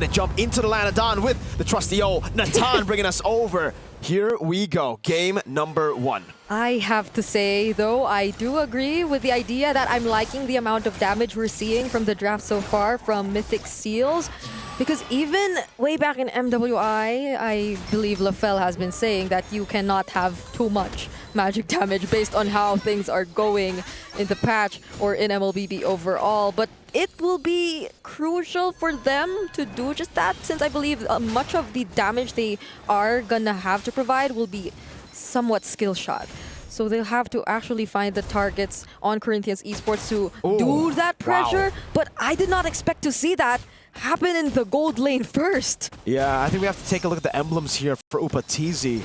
They jump into the Lanadon with the trusty old Natan bringing us over. Here we go, game number 1. I have to say, though, I do agree with the idea that I'm liking the amount of damage we're seeing from the draft so far from Mythic Seals. Because even way back in MWI, I believe LaFell has been saying that you cannot have too much magic damage based on how things are going in the patch or in MLBB overall. But it will be crucial for them to do just that, since I believe much of the damage they are gonna have to provide will be somewhat skill shot. So they'll have to actually find the targets on Corinthians Esports to do that pressure. Wow. But I did not expect to see that happen in the gold lane first. Yeah, I think we have to take a look at the emblems here for Upatizi.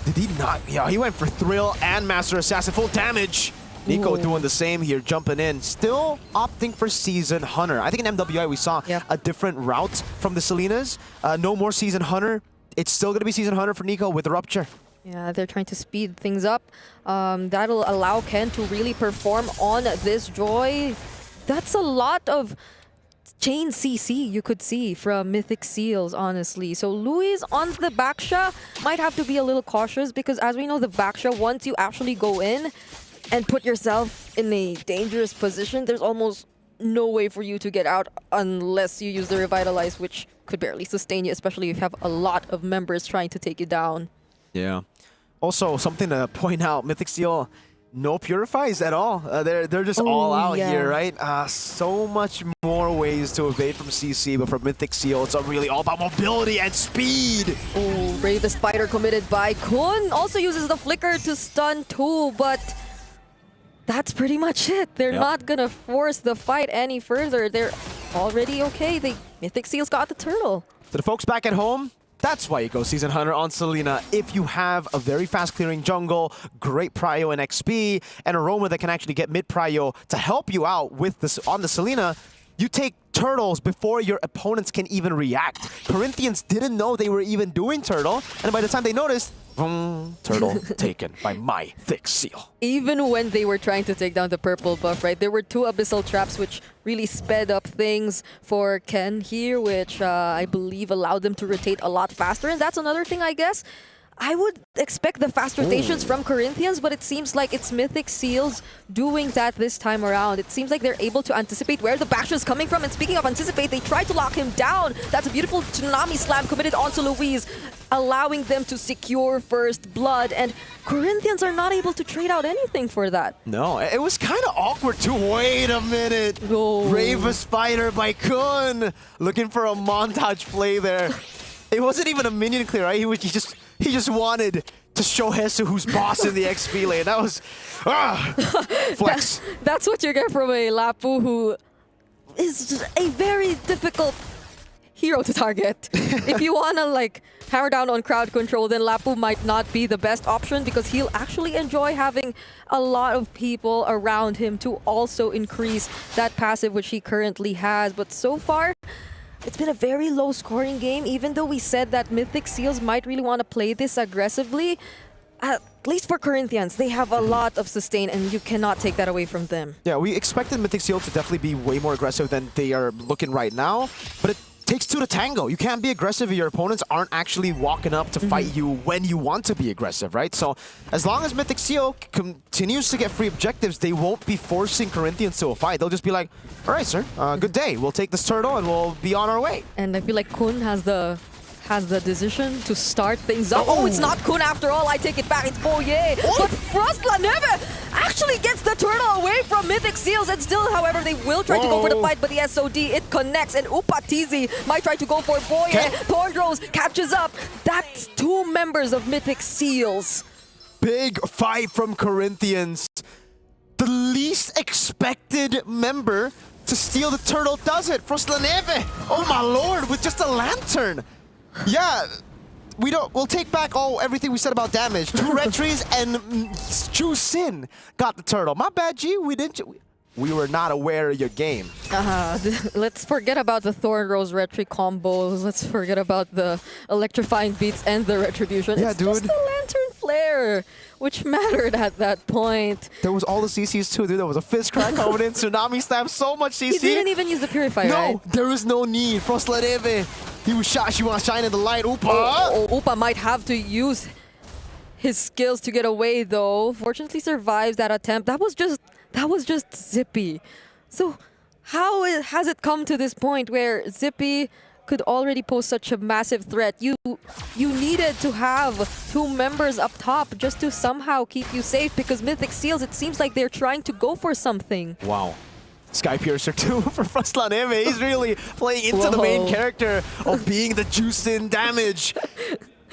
Did he not? Yeah, he went for Thrill and Master Assassin, full damage. Nico doing the same here, jumping in. Still opting for Season Hunter. I think in MWI we saw a different route from the Selenas. No more Season Hunter. It's still going to be Season Hunter for Nico with the Rupture. Yeah, they're trying to speed things up. That'll allow Ken to really perform on this Joy. That's a lot of chain CC you could see from Mythic Seals, honestly. So Luis on the Baksha might have to be a little cautious, because as we know, the Baksha, once you actually go in and put yourself in a dangerous position, there's almost no way for you to get out unless you use the Revitalize, which could barely sustain you, especially if you have a lot of members trying to take you down. Yeah. Also, something to point out, Mythic Seal, no purifies at all. They're just all out here, right? So much more ways to evade from CC, but for Mythic Seal, it's really all about mobility and speed. Oh, Brave the Spider committed by Kun. Also uses the Flicker to stun too, but that's pretty much it. They're not gonna force the fight any further. They're already okay. Mythic Seal's got the turtle. To the folks back at home, that's why you go Season Hunter on Selena. If you have a very fast clearing jungle, great prio and XP, and a roamer that can actually get mid prio to help you out with this on the Selena, you take turtles before your opponents can even react. Corinthians didn't know they were even doing turtle, and by the time they noticed, turtle taken by Mythic Seal. Even when they were trying to take down the purple buff, right, there were 2 abyssal traps which really sped up things for Ken here, which I believe allowed them to rotate a lot faster. And that's another thing, I guess. I would expect the fast rotations from Corinthians, but it seems like it's Mythic Seals doing that this time around. It seems like they're able to anticipate where the bash is coming from. And speaking of anticipate, they tried to lock him down. That's a beautiful Tsunami Slam committed onto Luis, allowing them to secure first blood. And Corinthians are not able to trade out anything for that. No, it was kind of awkward too. Wait a minute. Brave a Spider by Kun. Looking for a montage play there. It wasn't even a minion clear, right? He just wanted to show Hesu who's boss in the XP lane. That was flex. That's what you get from a Lapu who is a very difficult hero to target. If you want to like hammer down on crowd control, then Lapu might not be the best option, because he'll actually enjoy having a lot of people around him to also increase that passive which he currently has. But so far, it's been a very low-scoring game, even though we said that Mythic Seals might really want to play this aggressively. At least for Corinthians, they have a lot of sustain, and you cannot take that away from them. Yeah, we expected Mythic Seals to definitely be way more aggressive than they are looking right now, but it takes 2 to tango. You can't be aggressive if your opponents aren't actually walking up to fight you when you want to be aggressive, right? So as long as Mythic Seal continues to get free objectives, they won't be forcing Corinthians to a fight. They'll just be like, all right, sir, good day. We'll take this turtle and we'll be on our way. And I feel like Kun has the decision to start things up. Oh, it's not Kun after all. I take it back. It's Boye. But Frost La Neve actually gets the turtle away from Mythic Seals. And still, however, they will try to go for the fight, but the SOD, it connects. And Upatizi might try to go for Boye. Thorndrose catches up. That's 2 members of Mythic Seals. Big fight from Corinthians. The least expected member to steal the turtle does it. Frost La Neve. Oh my lord, with just a lantern. Yeah, we'll take back everything we said about damage. 2 retries and Chu Sin got the turtle. My bad, G. We were not aware of your game. Let's forget about the Thorn Rose retry combos. Let's forget about the electrifying beats and the retribution. Yeah, it's dude. just the lantern flare. there, which mattered at that point. There was all the CCs too, dude. There was a fist crack coming in, Tsunami Slam, so much CC. He didn't even use the Purifier, No, right? there is no need. Frostlaneve, he was shot. She wants to shine in the light. Upa! Upa might have to use his skills to get away, though. Fortunately, survives that attempt. That was just Zippy. So how has it come to this point where Zippy could already pose such a massive threat? You needed to have 2 members up top just to somehow keep you safe, because Mythic Seals, it seems like they're trying to go for something. Wow. Sky Piercer too for Frostlaneve. He's really playing into the main character of being the juice in damage.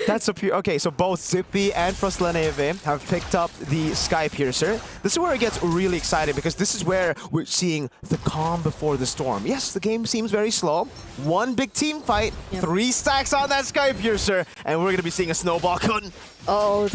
That's a pure. Okay, so both Zippy and Frostlaneve have picked up the Sky Piercer. This is where it gets really exciting, because this is where we're seeing the calm before the storm. Yes, the game seems very slow. 1 big team fight, 3 stacks on that Sky Piercer, and we're going to be seeing a snowball gun. Oh,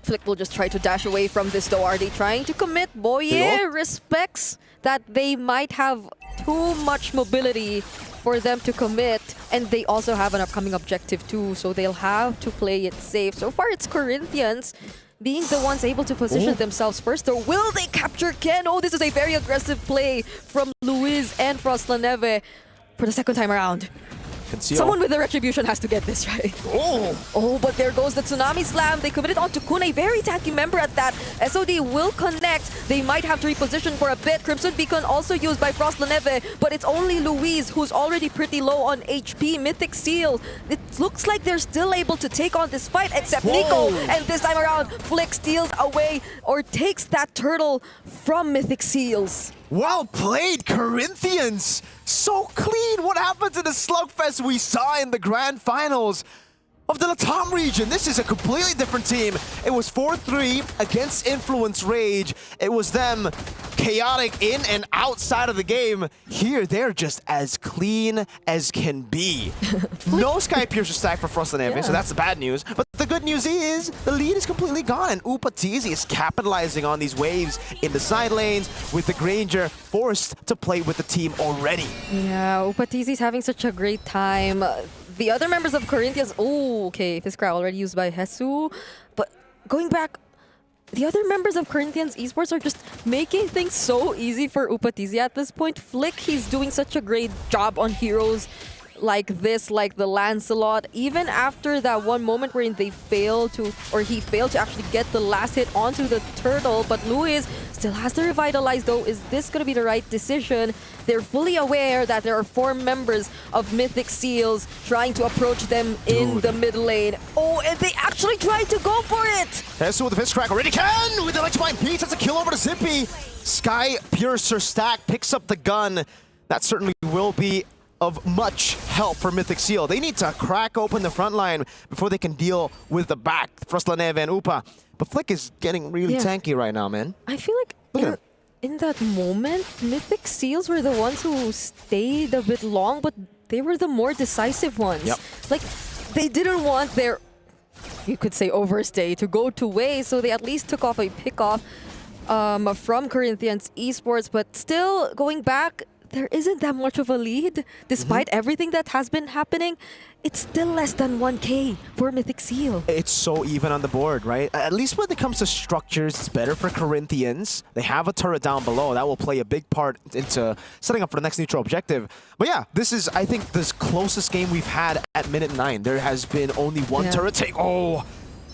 Flick will just try to dash away from this, though. Are they trying to commit? Boye respects that they might have too much mobility for them to commit, and they also have an upcoming objective too, so they'll have to play it safe. So far, it's Corinthians being the ones able to position themselves first, though. Will they capture Ken? Oh, this is a very aggressive play from Luis and Frostlaneve for the second time around. Conceal. Someone with the Retribution has to get this right. Oh, but there goes the Tsunami Slam. They committed onto Kun, a very tanky member at that. SOD will connect. They might have to reposition for a bit. Crimson Beacon also used by Frostlaneve, but it's only Luis who's already pretty low on HP. Mythic Seal, it looks like they're still able to take on this fight, except Nico. And this time around, Flick steals away or takes that turtle from Mythic Seals. Well played, Corinthians! So clean! What happened to the slugfest we saw in the grand finals of the Latam region? This is a completely different team. It was 4-3 against Influence Rage. It was them chaotic in and outside of the game. Here, they're just as clean as can be. No Sky Piercer stack for Frostlaneve, so that's the bad news. But the good news is the lead is completely gone, and Upatizi is capitalizing on these waves in the side lanes, with the Granger forced to play with the team already. Yeah, Upatizi's having such a great time. The other members of Corinthians, Fiskra already used by Hesu, but going back, the other members of Corinthians Esports are just making things so easy for Upatizi at this point. Flick, he's doing such a great job on heroes like this, like the Lancelot. Even after that one moment wherein he failed to actually get the last hit onto the turtle, but Luis still has to revitalize, though. Is this going to be the right decision? They're fully aware that there are 4 members of Mythic Seals trying to approach them in the mid lane. Oh, and they actually tried to go for it! Hesu with the fist crack already can! With the electrifying piece, that's a kill over to Zippy. Sky Piercer stack picks up the gun. That certainly will be of much help for Mythic Seal. They need to crack open the front line before they can deal with the back, Frostlaneve and Upa. But Flick is getting really tanky right now, man. I feel like in that moment, Mythic Seals were the ones who stayed a bit long, but they were the more decisive ones. Like, they didn't want their, you could say, overstay to go to waste, so they at least took off a pick-off from Corinthians Esports, but still, going back, there isn't that much of a lead. Despite everything that has been happening, it's still less than 1K for Mythic Seal. It's so even on the board, right? At least when it comes to structures, it's better for Corinthians. They have a turret down below. That will play a big part into setting up for the next neutral objective. But yeah, this is, I think, the closest game we've had at minute 9. There has been only one turret take. Oh,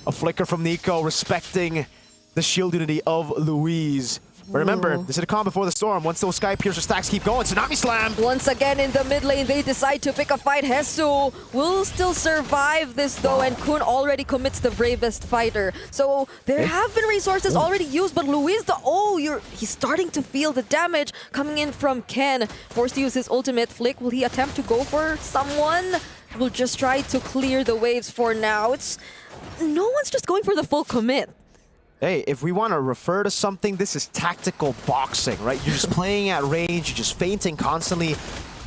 a flicker from Nico, respecting the shield unity of Louise. But remember, this is a calm before the storm. Once those Sky Piercer stacks keep going, Tsunami Slam! Once again in the mid lane, they decide to pick a fight. Hesu will still survive this, though, and Kun already commits the bravest fighter. So there have been resources already used, but Luis, he's starting to feel the damage coming in from Ken. Forced to use his ultimate. Flick, will he attempt to go for someone? We'll just try to clear the waves for now. No one's just going for the full commit. Hey, if we want to refer to something, this is tactical boxing, right? You're just playing at range, you're just feinting constantly,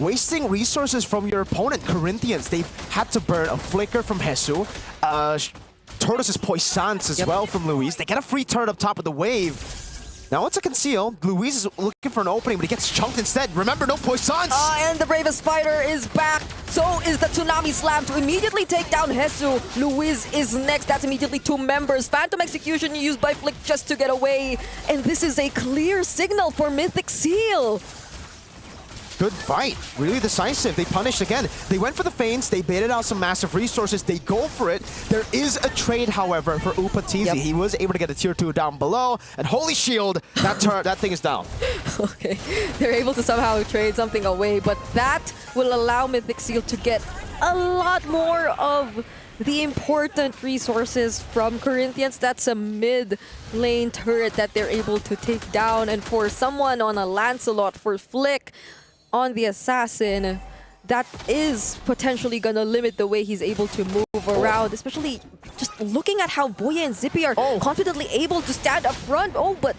wasting resources from your opponent. Corinthians, they've had to burn a flicker from Hesu, Tortoise's Poissance as well from Luis. They get a free turret up top of the wave. Now it's a conceal. Luis is looking for an opening, but he gets chunked instead. Remember, no Poissance! And the bravest fighter is back. So is the Tsunami Slam to immediately take down Hesu. Luiz is next. That's immediately 2 members. Phantom Execution used by Flick just to get away. And this is a clear signal for Mythic Seal. Good fight. Really decisive. They punished again. They went for the feints. They baited out some massive resources. They go for it. There is a trade, however, for Upatizi. Yep. He was able to get a tier 2 down below. And holy shield, that thing is down. Okay, they're able to somehow trade something away, but that will allow Mythic Seal to get a lot more of the important resources from Corinthians. That's a mid-lane turret that they're able to take down. And for someone on a Lancelot, for Flick, on the Assassin, that is potentially going to limit the way he's able to move around, especially just looking at how Boye and Zippy are confidently able to stand up front. Oh, but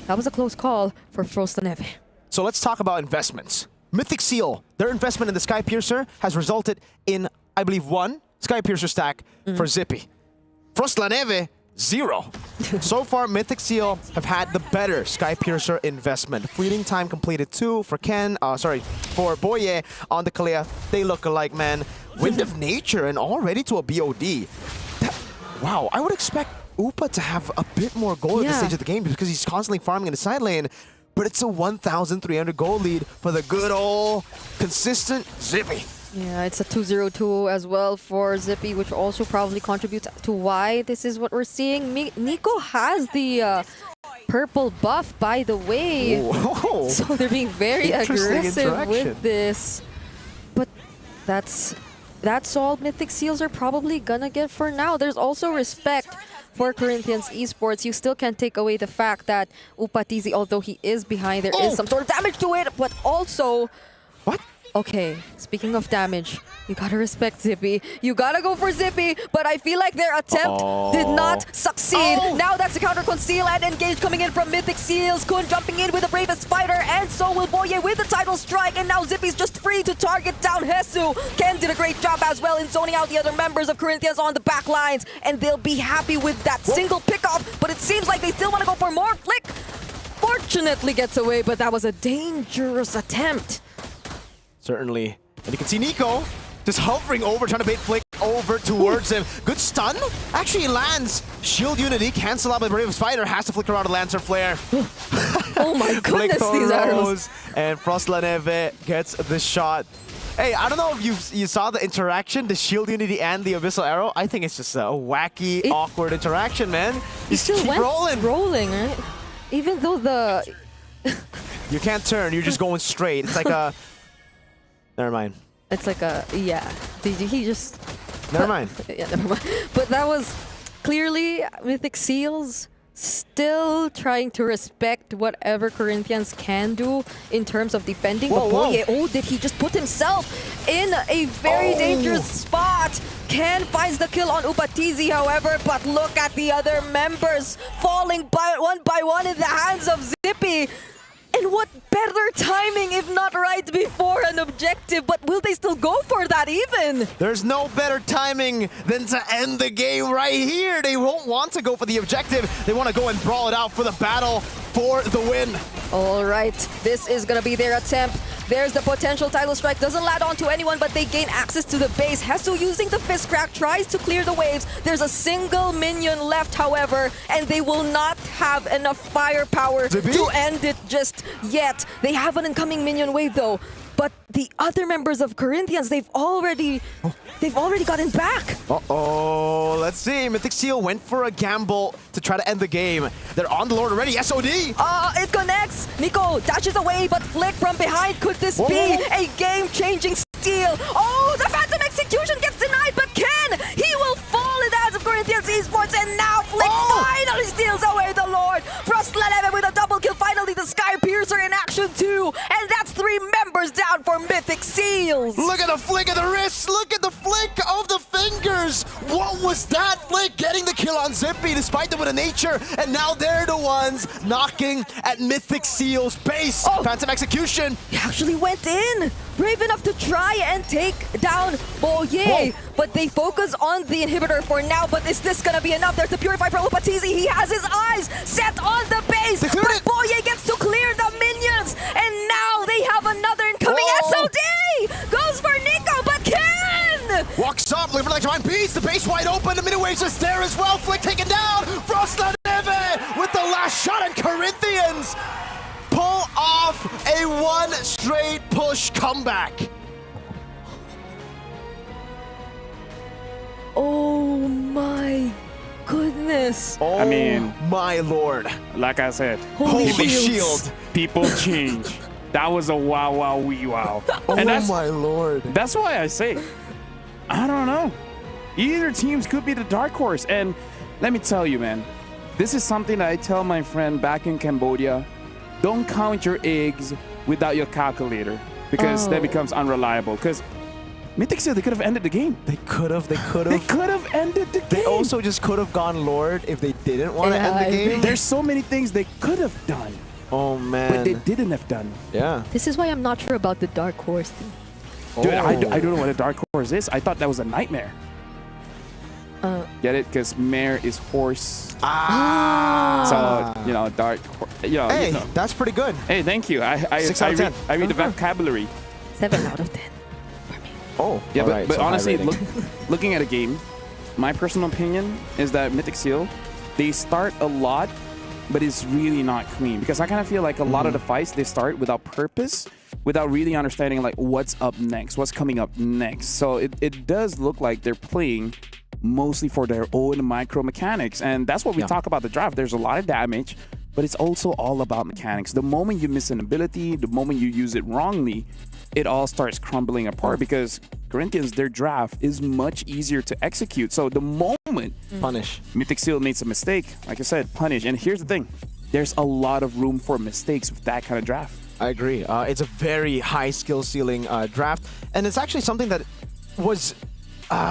that was a close call for Frostlaneve. So let's talk about investments. Mythic Seal, their investment in the Sky Piercer has resulted in, I believe, 1 Sky Piercer stack for Zippy. Frostlaneve, 0. So far, Mythic Seal have had the better Sky Piercer investment. Fleeting time completed 2 for for Boye on the Kalea. They look alike, man. Wind of Nature and already to a BOD. Wow, I would expect Upa to have a bit more gold at this stage of the game because he's constantly farming in the side lane. But it's a 1,300 gold lead for the good old consistent Zippy. Yeah, it's a 2-0-2 as well for Zippy, which also probably contributes to why this is what we're seeing. Nico has the purple buff, by the way. Whoa. So they're being very aggressive with this. But that's all Mythic Seals are probably gonna get for now. There's also respect for Corinthians Esports. You still can't take away the fact that Upatizi, although he is behind, there is some sort of damage to it, but also... What? Okay, speaking of damage, you gotta respect Zippy. You gotta go for Zippy, but I feel like their attempt did not succeed. Now that's the counter conceal and engage coming in from Mythic Seals. Kun jumping in with the bravest fighter, and so will Boye with the title strike, and now Zippy's just free to target down Hesu. Ken did a great job as well in zoning out the other members of Corinthians on the back lines, and they'll be happy with that single pickoff, but it seems like they still want to go for more. Flick fortunately gets away, but that was a dangerous attempt. Certainly. And you can see Nico just hovering over, trying to bait Flick over towards him. Good stun. Actually lands. Shield Unity, cancel out by the Brave Spider, has to flicker out a Lancer Flare. Oh my goodness, these arrows. And Frostlaneve gets the shot. Hey, I don't know if you saw the interaction, the Shield Unity and the Abyssal Arrow. I think it's just a wacky, awkward interaction, man. You still keep rolling, right? Even though the... You can't turn, you're just going straight. It's like a... Never mind. It's like a, yeah. He just... Never mind. Yeah, never mind. But that was clearly Mythic Seals still trying to respect whatever Corinthians can do in terms of defending. But Boye, did he just put himself in a very dangerous spot? Ken finds the kill on Upatizi, however, but look at the other members falling one by one in the hands of Zippy. And what better timing if not right before an objective, but will they still go for that even? There's no better timing than to end the game right here. They won't want to go for the objective. They want to go and brawl it out for the battle for the win. All right, this is going to be their attempt. There's the potential title strike. Doesn't land onto anyone, but they gain access to the base. Hesu using the fist crack, tries to clear the waves. There's a single minion left, however, and they will not have enough firepower to end it just yet. They have an incoming minion wave, though. But the other members of Corinthians, they've already gotten back. Uh-oh, let's see. Mythic Seal went for a gamble to try to end the game. They're on the Lord already. SOD. It connects. Nico dashes away, but Flick from behind. Could this be a game-changing steal? Oh, the Phantom Execution gets denied, but Ken, he will fall in the hands of Corinthians Esports, and now Flick finally steals away the Lord. Frostlaneve with a double kill. Finally, the Sky Piercer in action too, and that's 3 members down for Mythic Seals. Look at the flick of the wrists. Look at the flick of the fingers. What was that? Flick getting the kill on Zippy despite the Wind of Nature, and now they're the ones knocking at Mythic Seal's base. Phantom Execution. He actually went in. Brave enough to try and take down Boye, but they focus on the inhibitor for now. But is this gonna be enough? There's the Purify from Upatizi. He has his eyes set on the base, but Boye gets to clear the minions, and now they have another incoming. SOD goes for Nico, but Ken walks up, looking for the electrifying beast. The base wide open. The middle wave's just there as well. Flick taken down. Frost the Neve with the last shot, and Corinthians pull off a one straight push comeback. Oh my goodness. Oh, I mean, my lord. like I said, Holy shields. shield. people change. That was a wow, wow, wee, wow. Oh, And that's, my lord. that's why I say, I don't know. Either teams could be the dark horse. And let me tell you, man, this is something that I tell my friend back in Cambodia. Don't count your eggs without your calculator, because that becomes unreliable. Because Mythic said they could have ended the game. They could have. They could have ended the game. They also just could have gone Lord if they didn't want to Yeah, end the I game. agree. There's so many things they could have done, Oh, man. but they didn't have done. Yeah. This is why I'm not sure about the dark horse thing. Dude, I Oh. don't know what a dark horse is. I thought that was a nightmare. Get it? Because mare is horse. Ah. So, you know, dark horse. You know, Hey, you know. that's pretty good. Hey, thank you. I 6 out of 10. read the vocabulary. 7 out of 10 for me. Oh, Yeah, all but, right, but so high honestly, rating. looking at a game, my personal opinion is that Mythic Seal, they start a lot, but it's really not clean. Because I kind of feel like a lot of the fights, they start without purpose, without really understanding like what's up next, what's coming up next. So it does look like they're playing mostly for their own micro mechanics. And that's what we talk about the draft. There's a lot of damage, but it's also all about mechanics. The moment you miss an ability, the moment you use it wrongly, it all starts crumbling apart, because Corinthians, their draft is much easier to execute. So the moment Punish. Mythic Seal makes a mistake, like I said, punish. And here's the thing, there's a lot of room for mistakes with that kind of draft. I agree. It's a very high skill ceiling draft, and it's actually something that was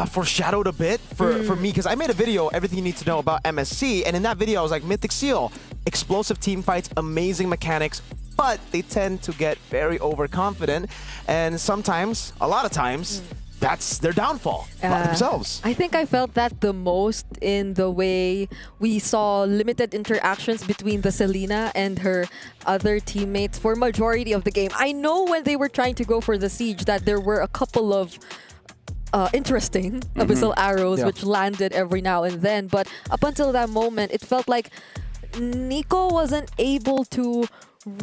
foreshadowed a bit for me, because I made a video, everything you need to know about MSC, and in that video I was like, Mythic Seal, explosive team fights, amazing mechanics, but they tend to get very overconfident, and sometimes, a lot of times, that's their downfall by themselves. I think I felt that the most in the way we saw limited interactions between the Selena and her other teammates for majority of the game. I know when they were trying to go for the siege that there were a couple of interesting abyssal arrows which landed every now and then, but up until that moment it felt like Nico wasn't able to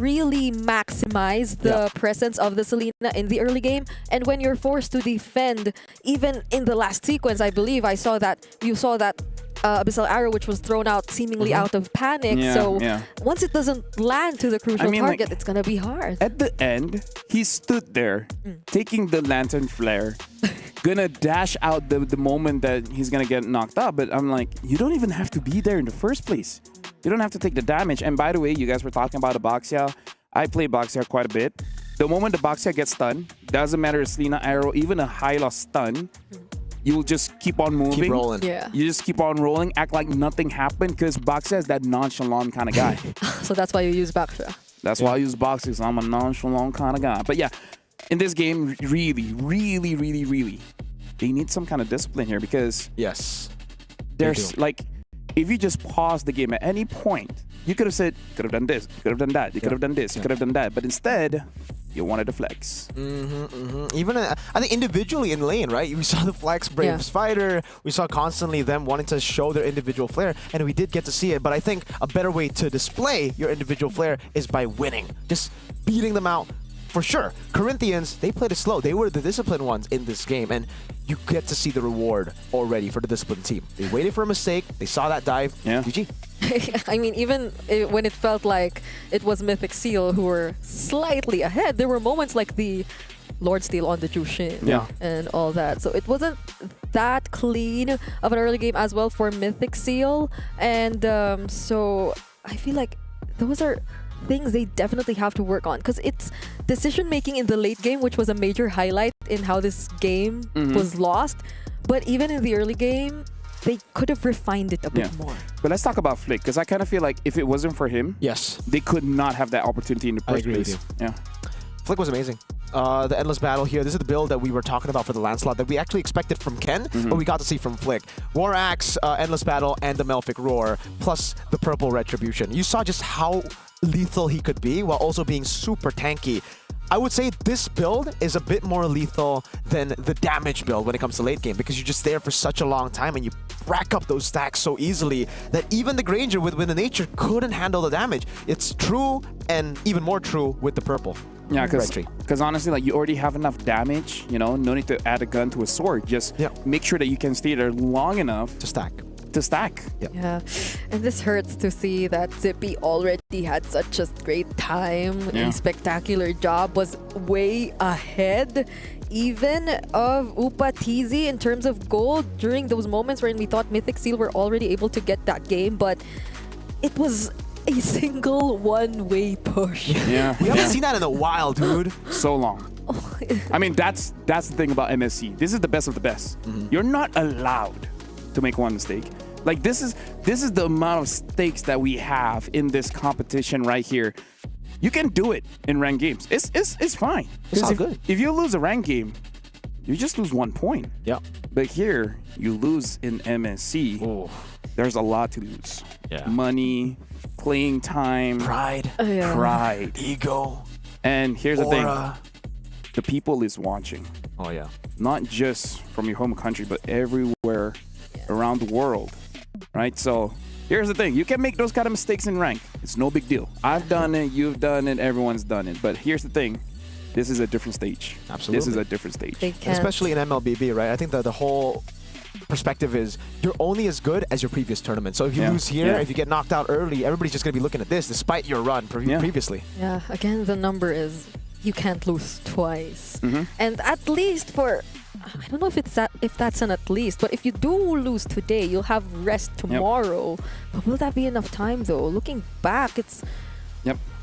really maximize the presence of the Selena in the early game. And when you're forced to defend, even in the last sequence, I believe you saw that abyssal arrow which was thrown out seemingly out of panic. So once it doesn't land to the crucial target, like, it's gonna be hard. At the end, he stood there taking the lantern flare, gonna dash out the moment that he's gonna get knocked out. But I'm like, you don't even have to be there in the first place. You don't have to take the damage. And by the way, you guys were talking about the Boxia. I play Boxia quite a bit. The moment the Boxia gets stunned, doesn't matter a Selena arrow, even a high loss stun, you'll just keep on moving. Keep rolling. Yeah. You just keep on rolling, act like nothing happened, because Boxia is that nonchalant kind of guy. So that's why you use Baksha. That's why I use Boxia, because I'm a nonchalant kind of guy. But yeah, in this game, really, they need some kind of discipline here, because Yes. there's like, if you just pause the game at any point, you could have said, could have done this, could have done that, you could have done this, you could have done that, but instead, you wanted to flex. Even I think individually in lane, right? We saw the flex Brave Spider. We saw constantly them wanting to show their individual flair, and we did get to see it. But I think a better way to display your individual flair is by winning, just beating them out. For sure, Corinthians, they played it slow. They were the disciplined ones in this game, and you get to see the reward already for the disciplined team. They waited for a mistake. They saw that dive. Yeah. GG. I mean, even when it felt like it was Mythic Seal who were slightly ahead, there were moments like the Lord Steal on the Jushin and all that. So it wasn't that clean of an early game as well for Mythic Seal. And so I feel like those are things they definitely have to work on, because it's decision making in the late game which was a major highlight in how this game was lost. But even in the early game, they could have refined it a bit more. But let's talk about Flick, because I kind of feel like if it wasn't for him, Yes. they could not have that opportunity in the first agree with place. you. Yeah. Flick was amazing. The Endless Battle here, this is the build that we were talking about for the Lancelot that we actually expected from Ken, but we got to see from Flick. War Axe, Endless Battle, and the Melphic Roar, plus the Purple Retribution. You saw just how lethal he could be while also being super tanky. I would say this build is a bit more lethal than the damage build when it comes to late game, because you're just there for such a long time and you rack up those stacks so easily that even the Granger with the nature couldn't handle the damage. It's true, and even more true with the purple. Yeah, because honestly, like, you already have enough damage, you know, no need to add a gun to a sword. Just make sure that you can stay there long enough to stack. Yeah, and this hurts to see that Zippy already had such a great time. A spectacular job, was way ahead even of Upa TZ in terms of gold during those moments when we thought Mythic Seal were already able to get that game, but it was a single one-way push. Yeah, we haven't seen that in a while, dude. So long. I mean, that's the thing about MSC. This is the best of the best. You're not allowed to make one mistake. Like, this is the amount of stakes that we have in this competition right here. You can do it in ranked games. It's fine. It's all good. If you lose a ranked game, you just lose 1 point. Yeah. But here, you lose in MSC. Ooh. There's a lot to lose. Yeah. Money, playing time, pride, ego. And here's the thing. The people is watching. Oh, yeah. Not just from your home country, but everywhere around the world. Right? So here's the thing. You can make those kind of mistakes in rank. It's no big deal. I've done it. You've done it. Everyone's done it. But here's the thing. This is a different stage. Absolutely. This is a different stage. Especially in MLBB, right? I think that the whole perspective is you're only as good as your previous tournament. So if you lose here, if you get knocked out early, everybody's just going to be looking at this despite your run previously. Yeah, again, the number is you can't lose twice. And at least for, I don't know if that's an at least, but if you do lose today, you'll have rest tomorrow. But will that be enough time though? Looking back, it's...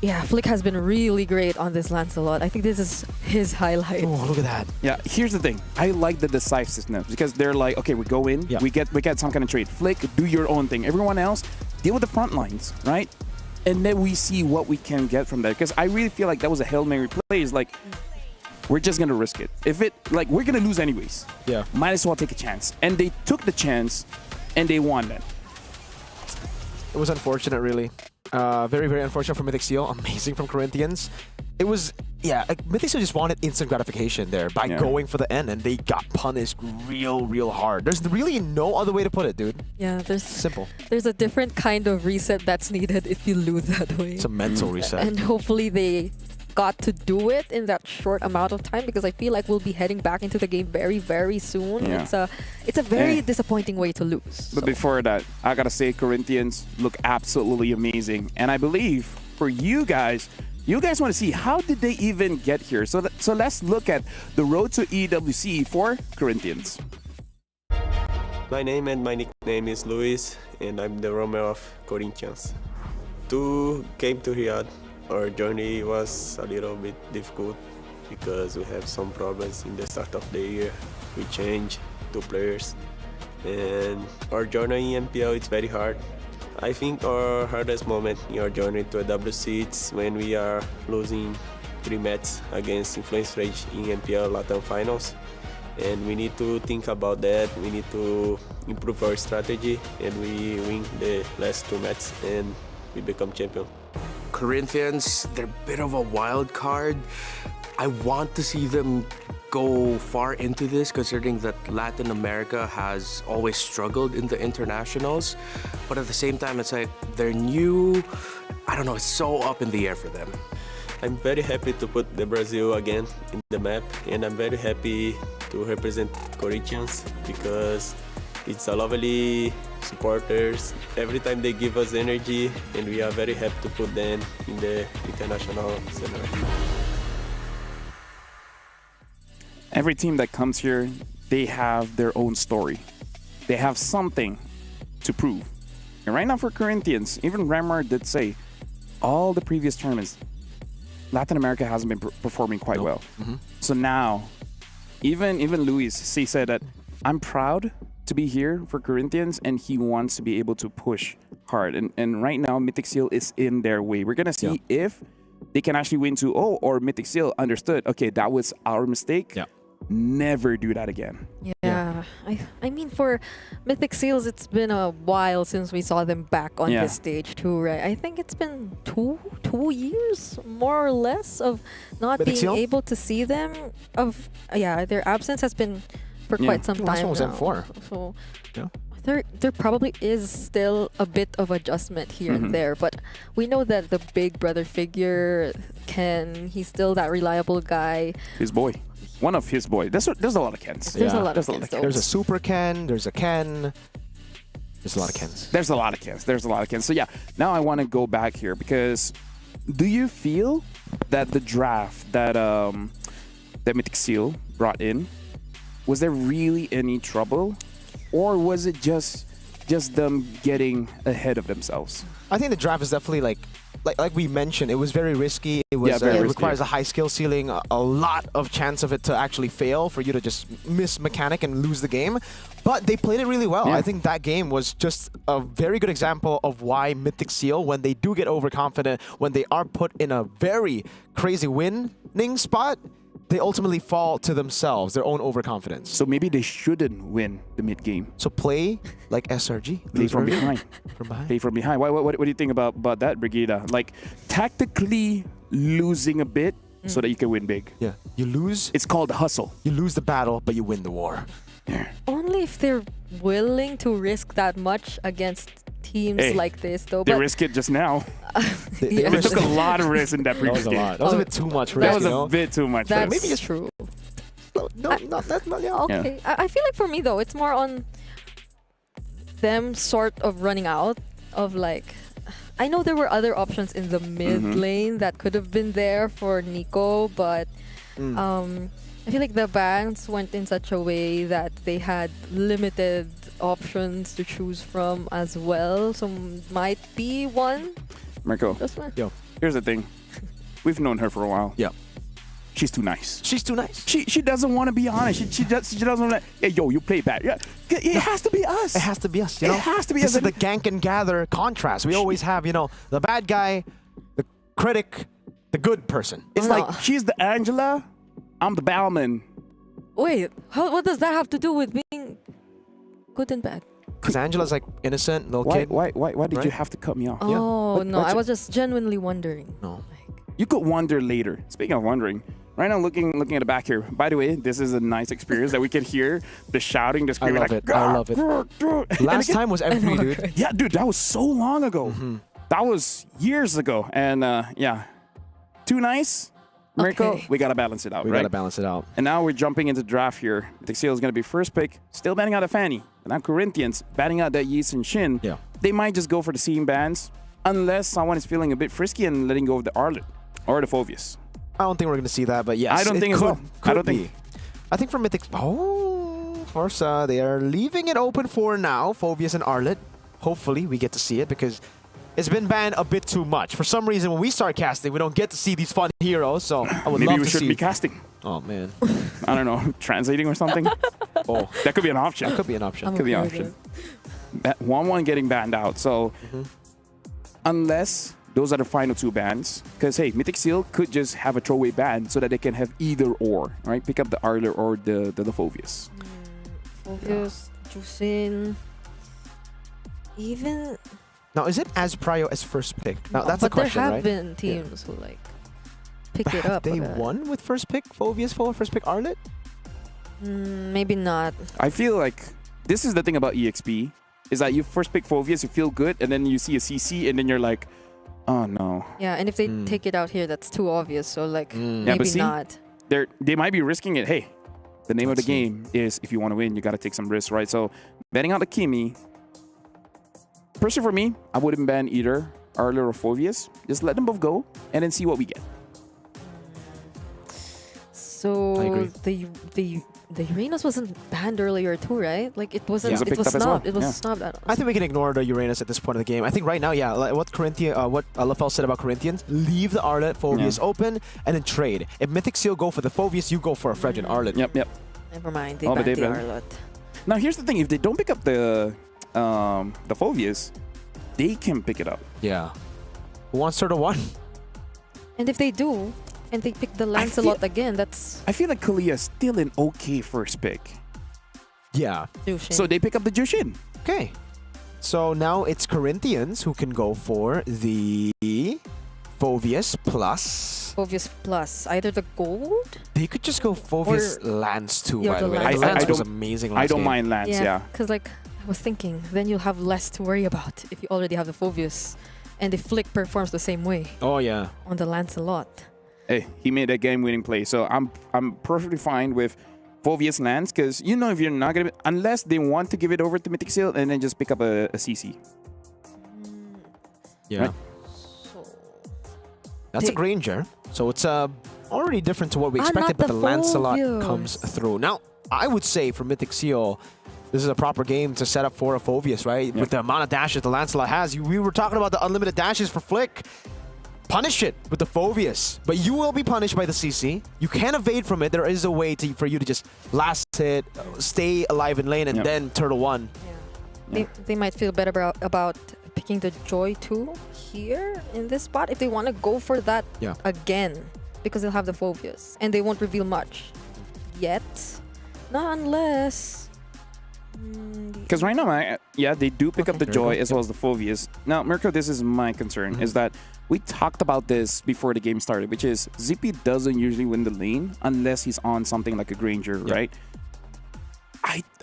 Yeah, Flick has been really great on this Lancelot. I think this is his highlight. Oh, look at that. Yeah, here's the thing. I like the decisiveness because they're like, okay, we go in, we get some kind of trade. Flick, do your own thing. Everyone else, deal with the front lines, right? And then we see what we can get from there. Because I really feel like that was a Hail Mary play. It's like, we're just going to risk it. If it, like, we're going to lose anyways. Yeah. Might as well take a chance. And they took the chance and they won that. It was unfortunate, really. Very, very unfortunate for Mythic Seal. Amazing from Corinthians. It was, Mythic Seal just wanted instant gratification there by going for the end, and they got punished real hard. There's really no other way to put it, dude. Yeah, simple. There's a different kind of reset that's needed if you lose that way. It's a mental reset. And hopefully they got to do it in that short amount of time, because I feel like we'll be heading back into the game very soon. Yeah. It's a very disappointing way to lose. But before that, I gotta say Corinthians look absolutely amazing, and I believe for you guys want to see how did they even get here. So let's look at the road to EWC for Corinthians. My name and my nickname is Luis, and I'm the roamer of Corinthians. To came to Riyadh, our journey was a little bit difficult because we have some problems in the start of the year. We changed 2 players, and our journey in MPL is very hard. I think our hardest moment in our journey to EWC is when we are losing 3 matches against Influence Rage in MPL Latam Finals. And we need to think about that. We need to improve our strategy, and we win the last 2 matches and we become champion. Corinthians, they're a bit of a wild card. I want to see them go far into this, considering that Latin America has always struggled in the internationals. But at the same time, it's like they're new. I don't know, it's so up in the air for them. I'm very happy to put the Brazil again in the map, and I'm very happy to represent Corinthians because it's a lovely supporters. Every time they give us energy, and we are very happy to put them in the international scenario. Every team that comes here, they have their own story. They have something to prove. And right now for Corinthians, even Ramar did say, all the previous tournaments, Latin America hasn't been performing quite well. So now, even Luis, he said that, I'm proud to be here for Corinthians, and he wants to be able to push hard. And right now, Mythic Seal is in their way. We're going to see if they can actually win 2-0, or Mythic Seal understood, okay, that was our mistake. Never do that again. Yeah. Yeah, I mean for Mythic Seals, it's been a while since we saw them back on Yeah. this stage too, right? I think it's been two years more or less of not Mythic being Seal? able to see them. Their absence has been for Yeah. quite some Last time one was now. M4. So Yeah. there probably is still a bit of adjustment here Mhm. and there, but we know that the big brother figure, Ken, he's still that reliable guy. His boy. One of his boy. There's a lot of Kens. There's Yeah. a lot There's a of lot of Kens, though. There's a Super Ken, there's a Ken. There's a lot of Kens. There's a lot of Kens. There's a lot of Kens. So yeah, now I want to go back here because do you feel that the draft that that Mythic Seal brought in, was there really any trouble, or was it just them getting ahead of themselves? I think the draft is definitely like we mentioned, it was very risky. It was very it risky. requires a high skill ceiling, a lot of chance of it to actually fail for you to just miss mechanic and lose the game. But they played it really well. Yeah. I think that game was just a very good example of why Mythic Seal, when they do get overconfident, when they are put in a very crazy winning spot, they ultimately fall to themselves, their own overconfidence. So maybe they shouldn't win the mid game. So play like SRG. Play lose from early, behind. From behind. Play from behind. What do you think about that, Brigida? Like tactically losing a bit so that you can win big. Yeah. You lose. It's called hustle. You lose the battle, but you win the war. Yeah. Only if they're willing to risk that much against teams Hey, like this, though. They But risk it just now. They Yeah. They risked took a it. lot of risks in that That previous was a game. lot. That was a Oh, bit too much That risk, was you a know? bit too much. that's risk. maybe just- true. No, not that much. Yeah. Okay, I feel like for me though, it's more on them sort of running out of like. I know there were other options in the mid Mhm. lane that could have been there for Nico, but I feel like the bans went in such a way that they had limited options to choose from as well. So might be one. Marco, Just one. Yo, here's the thing. We've known her for a while. yeah. She's too nice. She's too nice. She doesn't want to be honest. She doesn't want to. Hey, yo, you play bad. Yeah, it has to be us. It has to be us, you know? It has to be This us. is the gank and gather contrast. We always have, you know, the bad guy, the critic, the good person. It's No. like she's the Angela, I'm the Bowman. Wait, what does that have to do with being good and bad? Because Angela's like innocent, little Why kid. did you Right? have to cut me off? Oh What- no, what's I it- was just genuinely wondering. No. You could wonder later. Speaking of wondering, right now looking at the back here. By the way, this is a nice experience that we can hear the shouting, the I screaming. love like, it. I love it. And Last again- time was M3, dude. Yeah, dude, that was so long ago. That was years ago. And yeah, too nice. Mirko, Okay. we got to balance it out, We right? gotta balance it out. And now we're jumping into draft here. Mythic Seal is going to be first pick, still banning out a Fanny. And now Corinthians banning out that Yeast and Shin. Yeah. They might just go for the seam bans unless someone is feeling a bit frisky and letting go of the Arlet or the Phovius. I don't think we're gonna see that, but yes. I don't it think as could, well. I could don't be. think- I think for Mythic. Oh, Forza, they are leaving it open for now. Phovius and Arlet. Hopefully, we get to see it because it's been banned a bit too much. For some reason, when we start casting, we don't get to see these fun heroes. So I would Maybe love we to shouldn't see. be casting. Oh man. I don't know, translating or something. Oh, That could be an option. that could be an option. I'm Could be an okay with option. 1-1 getting banned out. So unless those are the final two bans, because hey, Mythic Seal could just have a throwaway ban so that they can have either or, right? Pick up the Arler or the Phovius. Focus, Jusin. Even Now, is it as prio as first pick? Now, that's the but there question, have right? been teams who like pick it Have up. they okay. won with first pick Phovius for first pick Arlet? Maybe not. I feel like this is the thing about EXP, is that you first pick Phovius, you feel good, and then you see a CC, and then you're like, oh no. Yeah, and if they take it out here, that's too obvious. So like Yeah, maybe but see, not. They might be risking it. Hey, the name Let's of the see. game is if you want to win, you got to take some risks, right? So betting out the Kimi, personally for me, I wouldn't ban either Arler or Phovius. Just let them both go and then see what we get. So I agree. the Uranus wasn't banned earlier too, right? Like it wasn't. Yeah. It was Picked up as well. snubbed. It was Yeah. snubbed. I think we can ignore the Uranus at this point of the game. I think right now, yeah, like what LaFell said about Corinthians, leave the Arlet Phovius open and then trade. If Mythic Seal go for the Phovius, you go for a Fredrin Arlet. Yep. Never mind. They Oh, but banned they the banned. Arlot. Now here's the thing: if they don't pick up the Phovius, they can pick it up. Yeah. Who wants her to one? And if they do, and they pick the Lancelot again, that's I feel like Kalia is still an okay first pick. Yeah. Jushin. So they pick up the Jushin. Okay. So now it's Corinthians who can go for the Phoveus plus. Phoveus plus either the gold. They could just go Phoveus Lance too, Yeah, by the the way. Lance. Lance I was don't- amazing I last don't game. mind Lance, yeah. Because like I was thinking, then you'll have less to worry about if you already have the Phoveus, and the Flick performs the same way Oh, yeah. on the Lancelot. Hey, he made a game-winning play, so I'm perfectly fine with Phoveus Lance, because you know if you're not gonna, unless they want to give it over to Mythic Seal and then just pick up a CC. Yeah. Right. So That's a They- Granger. So it's already different to what we Ah, expected, not but the the Lancelot Phoveus. comes through. Now, I would say for Mythic Seal, this is a proper game to set up for a Phoveus, right? Yeah. With the amount of dashes the Lancelot has. We were talking about the unlimited dashes for Flick. Punish it with the Phoveus, but you will be punished by the CC. You can evade from it. There is a way for you to just last hit, stay alive in lane, and Yep. then Turtle 1. they might feel better about picking the Joy 2 here in this spot if they want to go for that Yeah. again, because they'll have the Phoveus and they won't reveal much yet. Not unless. Because right now, they do pick up Okay. the Joy as well as the Phoveus. Now, Mirko, this is my concern, is that we talked about this before the game started, which is ZP doesn't usually win the lane unless he's on something like a Granger, right?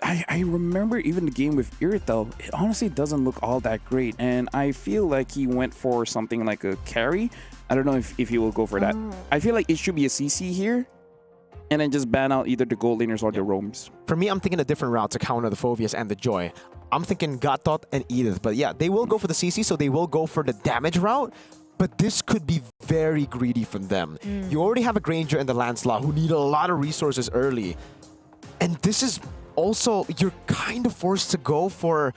I remember even the game with Irithel, it honestly doesn't look all that great, and I feel like he went for something like a carry. I don't know if he will go for that. I feel like it should be a CC here, and then just ban out either the gold laners or the roams. For me, I'm thinking a different route to counter the Phoveus and the Joy. I'm thinking Gatot and Edith, but yeah, they will go for the CC, so they will go for the damage route. But this could be very greedy from them. You already have a Granger and the Lancelot who need a lot of resources early. And this is also, you're kind of forced to go for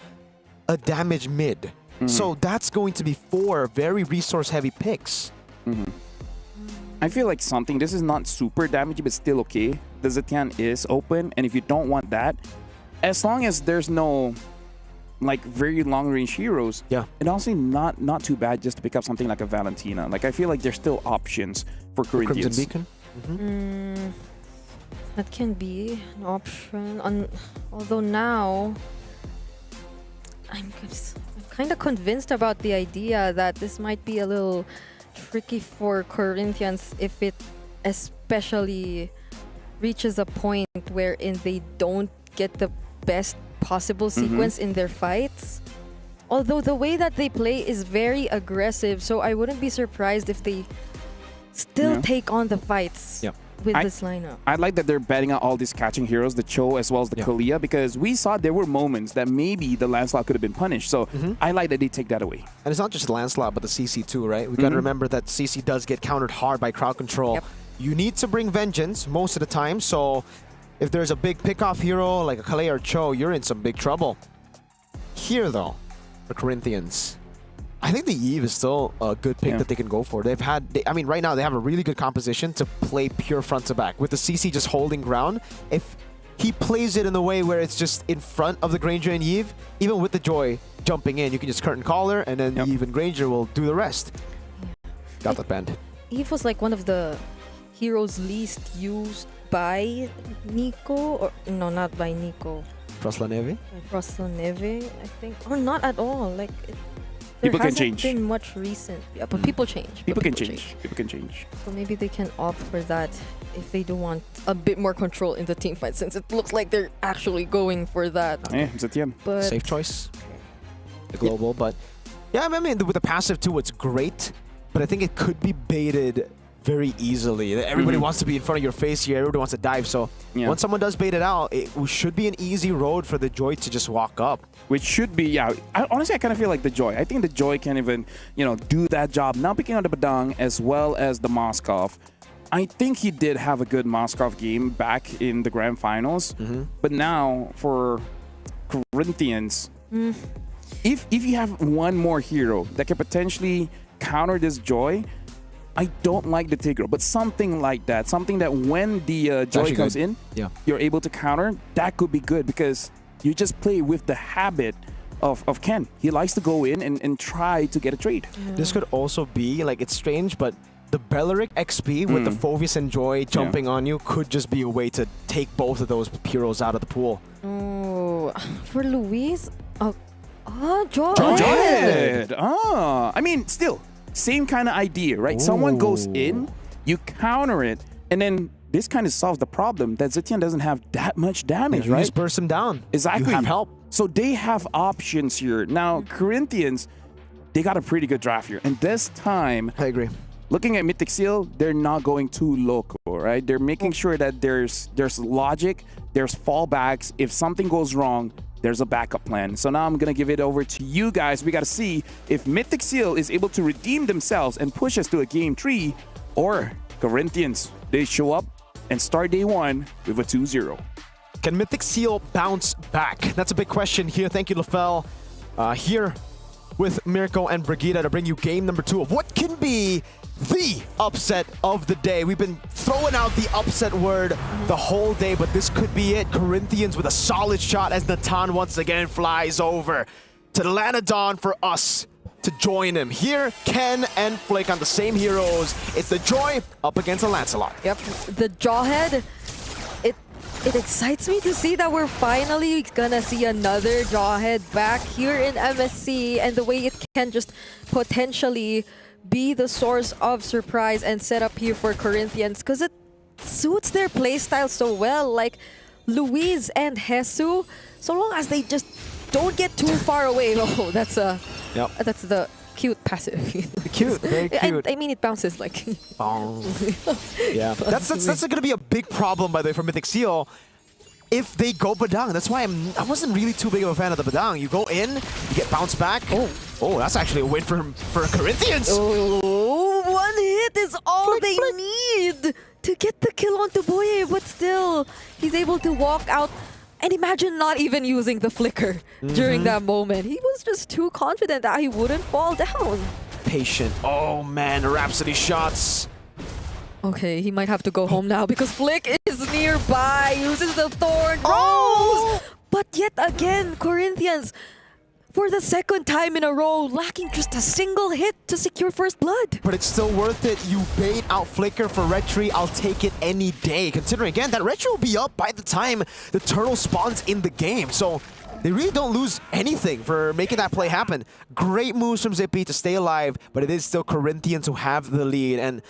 a damage mid. So that's going to be 4 very resource-heavy picks. I feel like something, this is not super damaging, but still okay. The Zetian is open, and if you don't want that, as long as there's no like very long range heroes, and also not too bad just to pick up something like a Valentina. Like I feel like there's still options for Corinthians. Crimson Beacon? That can be an option. Although now, I'm kind of convinced about the idea that this might be a little tricky for Corinthians if it especially reaches a point wherein they don't get the best possible sequence in their fights. Although the way that they play is very aggressive, so I wouldn't be surprised if they still take on the fights with this lineup. I like that they're betting out all these catching heroes, the Cho as well as the Kalia, because we saw there were moments that maybe the Lancelot could have been punished. So I like that they take that away. And it's not just Lancelot, but the CC too, right? We got to remember that CC does get countered hard by crowd control. You need to bring Vengeance most of the time, so if there's a big pickoff hero like a Kalei or Cho, you're in some big trouble. Here, though, for Corinthians, I think the Eve is still a good pick that they can go for. I mean, right now they have a really good composition to play pure front to back. With the CC just holding ground, if he plays it in the way where it's just in front of the Granger and Eve, even with the Joy jumping in, you can just curtain collar, and then Eve and Granger will do the rest. Got that band. Eve was like one of the heroes least used by Nico, or no, not by Nico. Froslaneve? Froslaneve, I think, or not at all. Like there People can hasn't change. been much recent. Yeah, but people change. People can change. People can change. So maybe they can opt for that if they do want a bit more control in the team fight, since it looks like they're actually going for that. Zetian. But Safe choice. The global, but yeah, I mean, with the passive too, it's great, but I think it could be baited very easily. Everybody wants to be in front of your face here. Everybody wants to dive. So once someone does bait it out, it should be an easy road for the Joy to just walk up. Which should be, honestly, I kind of feel like the Joy. I think the Joy can even, do that job. Now picking out the Badang as well as the Moskov. I think he did have a good Moskov game back in the grand finals. But now for Corinthians, if you have one more hero that can potentially counter this Joy, I don't like the Tigro, but something like that, something that when the Joy comes in, you're able to counter, that could be good because you just play with the habit of Ken. He likes to go in and try to get a trade. This could also be, like, it's strange, but the Belleric XP with the Phoveus and Joy jumping on you could just be a way to take both of those Puros out of the pool. Oh, for Luis? Joy. Good. I mean, still, same kind of idea, right? Someone goes in, you counter it, and then this kind of solves the problem that Zetian doesn't have that much damage, You right? just burst him down. Exactly. You have help. So they have options here. Now, Corinthians, they got a pretty good draft here. And this time, I agree. looking at Mythic Seal, they're not going too local, right? They're making sure that there's logic, there's fallbacks. If something goes wrong, there's a backup plan. So now I'm going to give it over to you guys. We got to see if Mythic Seal is able to redeem themselves and push us to a game 3, or Corinthians, they show up and start day 1 with a 2-0. Can Mythic Seal bounce back? That's a big question here. Thank you, LaFell. Here with Mirko and Brigida to bring you game number 2 of what can be the upset of the day. We've been throwing out the upset word the whole day, but this could be it. Corinthians with a solid shot as Natan once again flies over to Lanadon for us to join him. Here, Ken and Flick on the same heroes. It's the Joy up against a Lancelot. Yep, the Jawhead. It excites me to see that we're finally gonna see another Jawhead back here in MSC, and the way it can just potentially be the source of surprise and setup here for Corinthians, because it suits their playstyle so well. Like Luis and Jesus, so long as they just don't get too far away. Oh, that's the cute passive. Cute, very cute. I mean, it bounces like. Yeah, that's going to be a big problem, by the way, for Mythic Seal if they go Badang. That's why I wasn't really too big of a fan of the Badang. You go in, you get bounced back. Oh, that's actually a win for Corinthians. Oh, 1 hit is all they need to get the kill onto Boye, but still, he's able to walk out. And imagine not even using the flicker during that moment. He was just too confident that he wouldn't fall down. Patient. Oh man, Rhapsody shots. Okay, he might have to go home now because Flick is nearby, uses the Thorn, rolls! But yet again, Corinthians, for the second time in a row, lacking just a single hit to secure first blood. But it's still worth it. You bait out Flicker for Retry. I'll take it any day. Considering, again, that Retry will be up by the time the turtle spawns in the game. So they really don't lose anything for making that play happen. Great moves from Zippy to stay alive, but it is still Corinthians who have the lead. And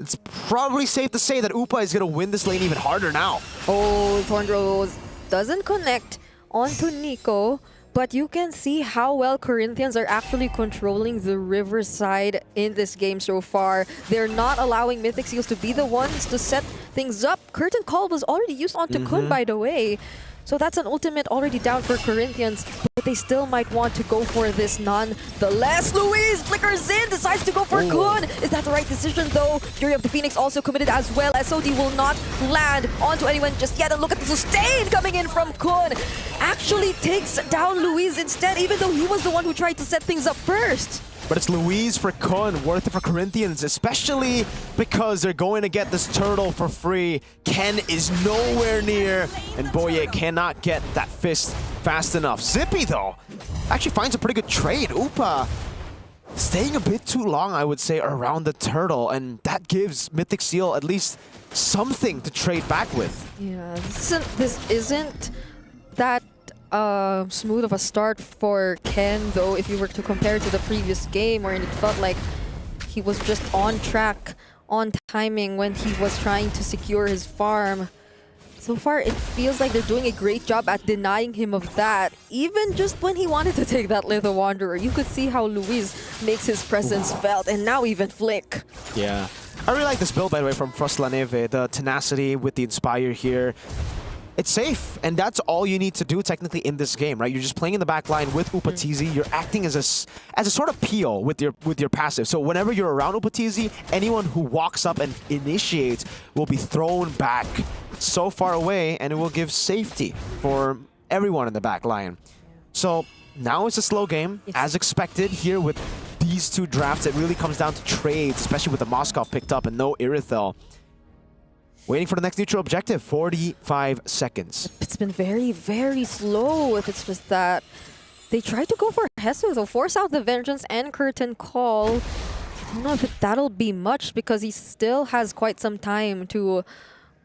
it's probably safe to say that Upa is going to win this lane even harder now. Oh, Thorn Rose doesn't connect onto Nico. But you can see how well Corinthians are actually controlling the riverside in this game so far. They're not allowing Mythic Seals to be the ones to set things up. Curtain Call was already used onto Kun, by the way. So that's an ultimate already down for Corinthians, but they still might want to go for this nonetheless. Luis flickers in, decides to go for Kun. Is that the right decision though? Fury of the Phoenix also committed as well. SOD will not land onto anyone just yet. And look at the sustain coming in from Kun. Actually takes down Luis instead, even though he was the one who tried to set things up first. But it's Luis for Kun, worth it for Corinthians, especially because they're going to get this turtle for free. Ken is nowhere near, and Boye cannot get that fist fast enough. Zippy, though, actually finds a pretty good trade. Upa staying a bit too long, I would say, around the turtle, and that gives Mythic Seal at least something to trade back with. Yeah, this isn't that smooth of a start for Ken, though, if you were to compare to the previous game, wherein it felt like he was just on track, on timing when he was trying to secure his farm. So far, it feels like they're doing a great job at denying him of that. Even just when he wanted to take that Little Wanderer, you could see how Luis makes his presence felt, and now even Flick. Yeah. I really like this build, by the way, from Frost La Neve. The tenacity with the Inspire here. It's safe, and that's all you need to do technically in this game, right? You're just playing in the back line with Upatizi. You're acting as a sort of PO with your passive. So whenever you're around Upatizi, anyone who walks up and initiates will be thrown back so far away, and it will give safety for everyone in the back line. So now it's a slow game, as expected here with these two drafts. It really comes down to trades, especially with the Moskov picked up and no Irithel. Waiting for the next neutral objective, 45 seconds. It's been very, very slow if it's just that. They tried to go for Jesus, though, force out the Vengeance and Curtain Call. don't know if that'll be much because he still has quite some time to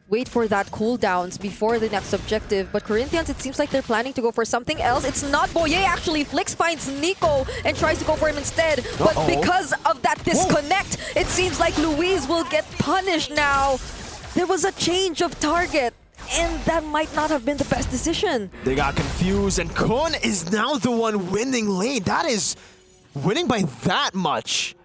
wait for that cooldowns before the next objective. But Corinthians, it seems like they're planning to go for something else. It's not Boye actually. Flix finds Nico and tries to go for him instead. But because of that disconnect, it seems like Luis will get punished now. There was a change of target, and that might not have been the best decision. They got confused, and Kun is now the one winning lane. That is winning by that much.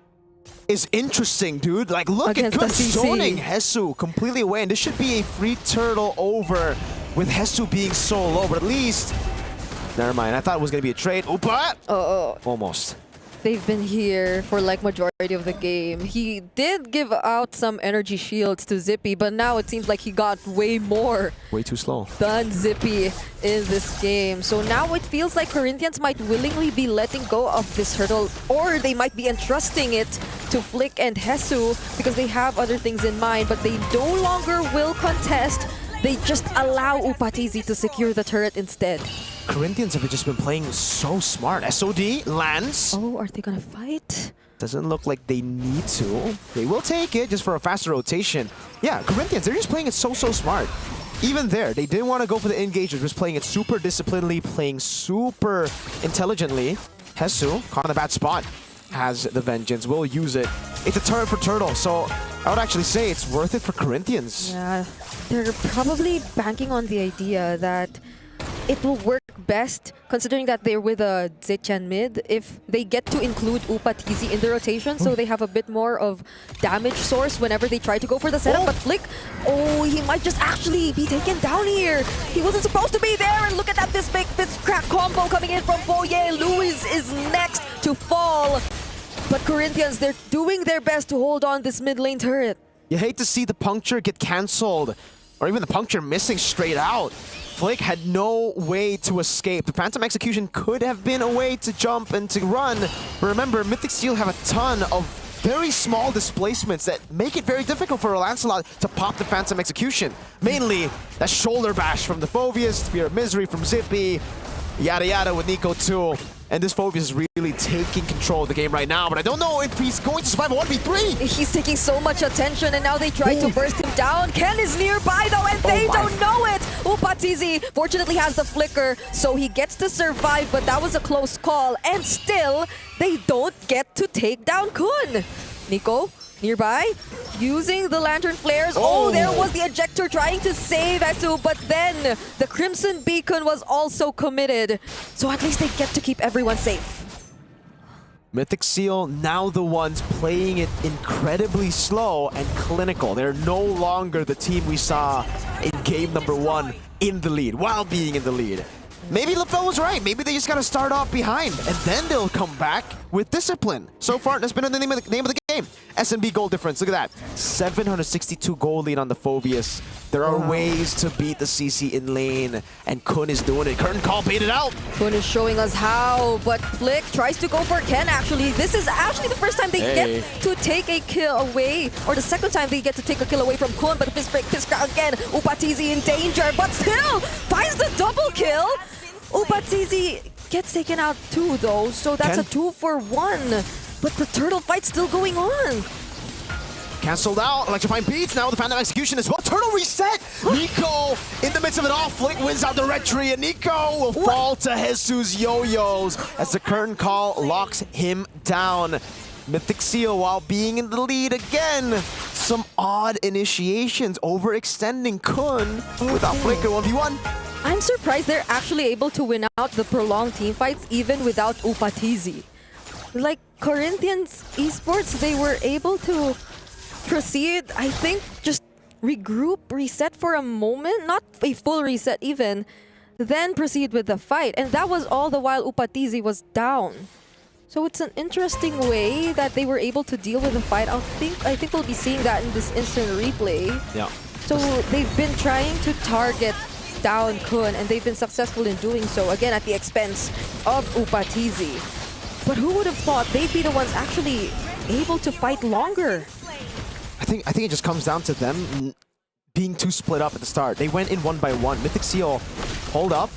Is interesting, dude. Like, look Against at Kun the CC. zoning Hesu completely away, and this should be a free turtle over with Hesu being so low, but at least... Never mind, I thought it was going to be a trade. Oopa! Almost. They've been here for like majority of the game. He did give out some energy shields to Zippy, but now it seems like he got way more Way too slow. than Zippy in this game. So now it feels like Corinthians might willingly be letting go of this hurdle, or they might be entrusting it to Flick and Hesu because they have other things in mind, but they no longer will contest. They just allow Upatizi to secure the turret instead. Corinthians have just been playing so smart. SOD lands. Oh, are they gonna fight? Doesn't look like they need to. They will take it just for a faster rotation. Yeah, Corinthians, they're just playing it so smart. Even there, they didn't want to go for the engagement, just playing it super disciplinedly, playing super intelligently. Hesu, caught in the bad spot, has the vengeance, will use it. It's a turret for Turtle, so I would actually say it's worth it for Corinthians. Yeah, they're probably banking on the idea that it will work best, considering that they're with a Zetian mid, if they get to include Upatizi in the rotation, so they have a bit more of damage source whenever they try to go for the setup. But Flick, he might just actually be taken down here. He wasn't supposed to be there, and look at that, this crack combo coming in from Boye. Luis is next to fall. But Corinthians, they're doing their best to hold on this mid lane turret. You hate to see the puncture get cancelled, or even the puncture missing straight out. Flick had no way to escape. The Phantom Execution could have been a way to jump and to run. But remember, Mythic Steel have a ton of very small displacements that make it very difficult for Lancelot to pop the Phantom Execution. Mainly, that shoulder bash from the Phoveus, Spear of Misery from Zippy, yada yada with Nico too. And this Phoveus is really taking control of the game right now, but I don't know if he's going to survive a 1v3. He's taking so much attention, and now they try to burst him down. Ken is nearby though, and they don't know it. Upatizi fortunately has the flicker, so he gets to survive, but that was a close call. And still, they don't get to take down Kun. Nico, nearby, using the lantern flares. Oh, there was the ejector trying to save Esu, but then the Crimson Beacon was also committed. So at least they get to keep everyone safe. Mythic Seal now the ones playing it incredibly slow and clinical. They're no longer the team we saw in game number 1 in the lead, while being in the lead. Maybe LaFell was right. Maybe they just got to start off behind, and then they'll come back with discipline. So far, that's been the name of the game. SMB goal difference. Look at that. 762 goal lead on the Phoveus. There are ways to beat the CC in lane, and Kun is doing it. Curtain call baited out. Kun is showing us how, but Flick tries to go for Ken actually. This is actually the first time they get to take a kill away, or the second time they get to take a kill away from Kun, but the fist break, fist crack again. Upatizi in danger, but still finds the double kill. Upatizi gets taken out too though, so that's a 2-for-1. But the turtle fight's still going on. Cancelled out. Electrifying beats. Now the Phantom Execution as well. Turtle reset. Nico in the midst of it all. Flick wins out the red tree, and Nico will fall to Jesus yo-yos as the curtain call locks him down. Mythic Seal, while being in the lead again, some odd initiations, overextending Kun without Flicker 1v1. I'm surprised they're actually able to win out the prolonged team fights even without Upatizi. Like Corinthians Esports, they were able to proceed, I think, just regroup, reset for a moment, not a full reset even, then proceed with the fight. And that was all the while Upatizi was down. So it's an interesting way that they were able to deal with the fight. I think we'll be seeing that in this instant replay. Yeah. So they've been trying to target down Kun, and they've been successful in doing so, again at the expense of Upatizi. But who would have thought they'd be the ones actually able to fight longer? I think it just comes down to them being too split up at the start. They went in 1 by 1. Mythic Seal hold up.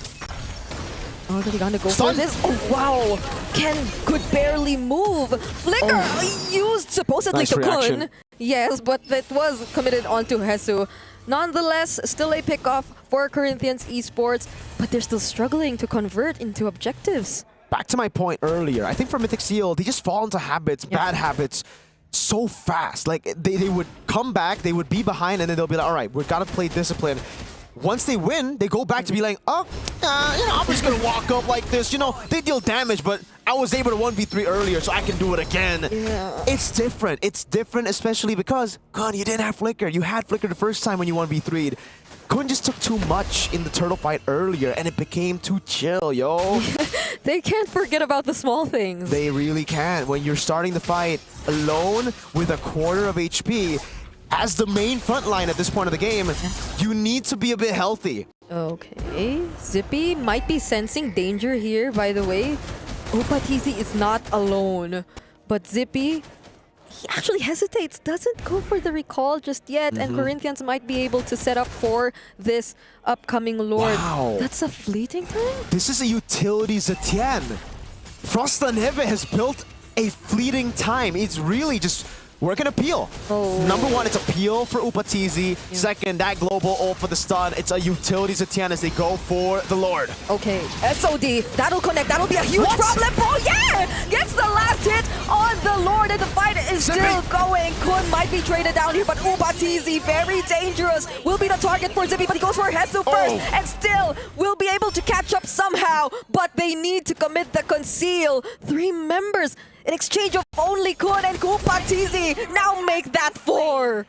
Already gonna go Stun. for this. Oh, wow. Ken could barely move. Flicker used supposedly Nice to reaction. Kun. Yes, but that was committed onto Hesu. Nonetheless, still a pick-off for Corinthians Esports, but they're still struggling to convert into objectives. Back to my point earlier, I think for Mythic Seal, they just fall into habits, bad habits, so fast. Like, they would come back, they would be behind, and then they'll be like, all right, we've got to play discipline. Once they win, they go back to be like, oh, I'm just going to walk up like this. They deal damage, but I was able to 1v3 earlier, so I can do it again. Yeah. It's different. It's different, especially because, God, you didn't have Flicker. You had Flicker the first time when you 1v3'd. Kun just took too much in the turtle fight earlier, and it became too chill, yo. They can't forget about the small things. They really can. When you're starting the fight alone with a quarter of HP, as the main front line at this point of the game, you need to be a bit healthy. Okay, Zippy might be sensing danger here, by the way. Opatizi is not alone, but Zippy, he actually hesitates, doesn't go for the recall just yet, and Corinthians might be able to set up for this upcoming Lord. Wow. That's a fleeting time? This is a utility Zetian. Frost la Neve has built a fleeting time. It's really just working a peel. Oh. Number one, it's a peel for Upatizi. Second, that global ult for the stun. It's a utility Zetian as they go for the Lord. Okay, SOD, that'll connect, that'll be a huge What? problem. Oh yeah! Gets the last hit on the Lord, and the fight is still going. Kun might be traded down here, but Upatizi, very dangerous, will be the target for Zippy, but he goes for Hesu first, and still will be able to catch up somehow, but they need to commit the conceal. 3 members in exchange of only Kun and Upatizi. Now make that 4.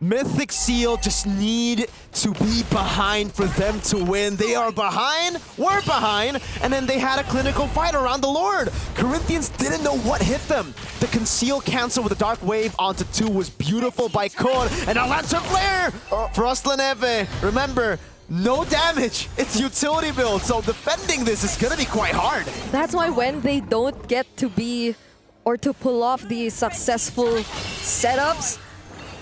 Mythic Seal just need to be behind for them to win. They are behind, we're behind, and then they had a clinical fight around the Lord. Corinthians didn't know what hit them. The conceal cancel with the Dark Wave onto 2 was beautiful by Kun, and a Lantern Flare for Neve. Remember, no damage. It's utility build, so defending this is gonna be quite hard. That's why when they don't get to be or to pull off these successful setups,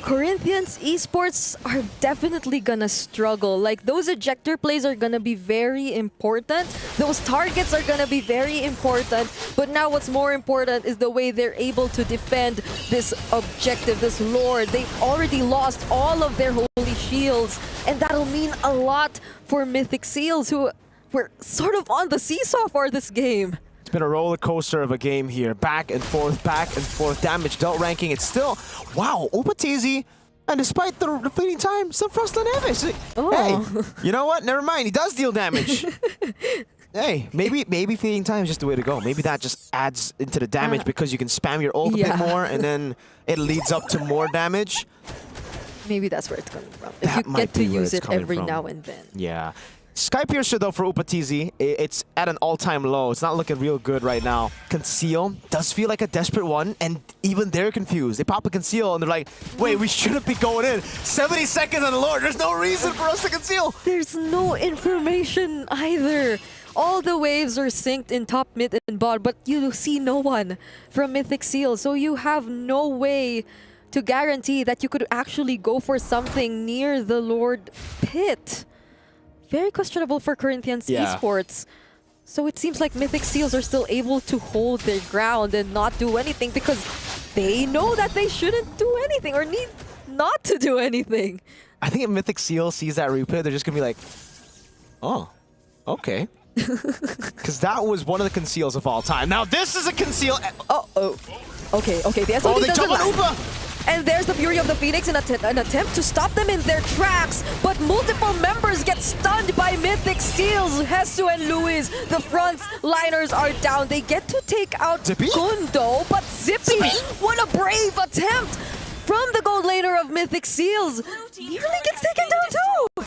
Corinthians Esports are definitely gonna struggle. Like, those ejector plays are gonna be very important. Those targets are gonna be very important. But now what's more important is the way they're able to defend this objective, this Lord. They've already lost all of their holy shields, and that'll mean a lot for Mythic Seals, who were sort of on the seesaw for this game. It's been a roller coaster of a game here. Back and forth, damage dealt ranking. It's still, wow, Upatizi, and despite the fleeting time, still Frost la Neve. Oh. Hey, you know what? Never mind. He does deal damage. Hey, maybe fleeting time is just the way to go. Maybe that just adds into the damage because you can spam your ult a bit more, and then it leads up to more damage. Maybe that's where it's coming from. If That you might get to be where use it's it coming every from. now and then. Yeah. Sky Piercer, though, for Upatizi, it's at an all-time low. It's not looking real good right now. Conceal does feel like a desperate one, and even they're confused. They pop a Conceal, and they're like, wait, we shouldn't be going in. 70 seconds on the Lord. There's no reason for us to conceal. There's no information either. All the waves are synced in top, mid, and bot, but you see no one from Mythic Seal, so you have no way to guarantee that you could actually go for something near the Lord pit. Very questionable for Corinthians Esports. So it seems like Mythic Seals are still able to hold their ground and not do anything because they know that they shouldn't do anything or need not to do anything. I think if Mythic Seal sees that replay, they're just going to be like, oh, okay. Because that was one of the conceals of all time. Now this is a conceal. Okay. The SOD They doesn't jump on land. Upa. And there's the Fury of the Phoenix in an attempt to stop them in their tracks. But multiple members get stunned by Mythic Seals. Hesu and Luis, the front liners are down. They get to take out Zippy? Gundo, but Zippy, what a brave attempt from the gold laner of Mythic Seals. Nearly gets taken down too.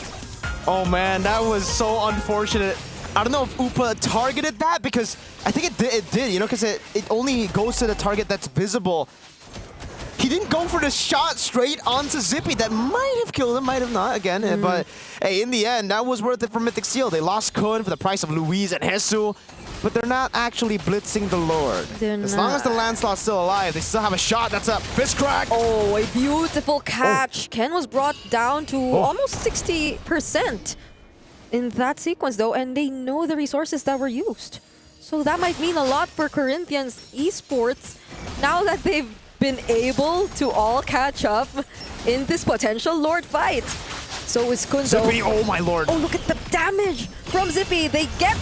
Oh man, that was so unfortunate. I don't know if Upa targeted that because I think it did, you know, because it only goes to the target that's visible. He didn't go for the shot straight onto Zippy. That might have killed him, might have not, again. But hey, in the end, that was worth it for Mythic Seal. They lost Kun for the price of Luis and Hesu, but they're not actually blitzing the Lord. As long as the Lancelot's still alive, they still have a shot. That's a fist crack. Oh, a beautiful catch. Ken was brought down to almost 60%. in that sequence, though, and they know the resources that were used. So that might mean a lot for Corinthians esports now that they've been able to all catch up in this potential Lord fight. So is Kunzo. Zippy, oh my lord. Oh, look at the damage from Zippy. They get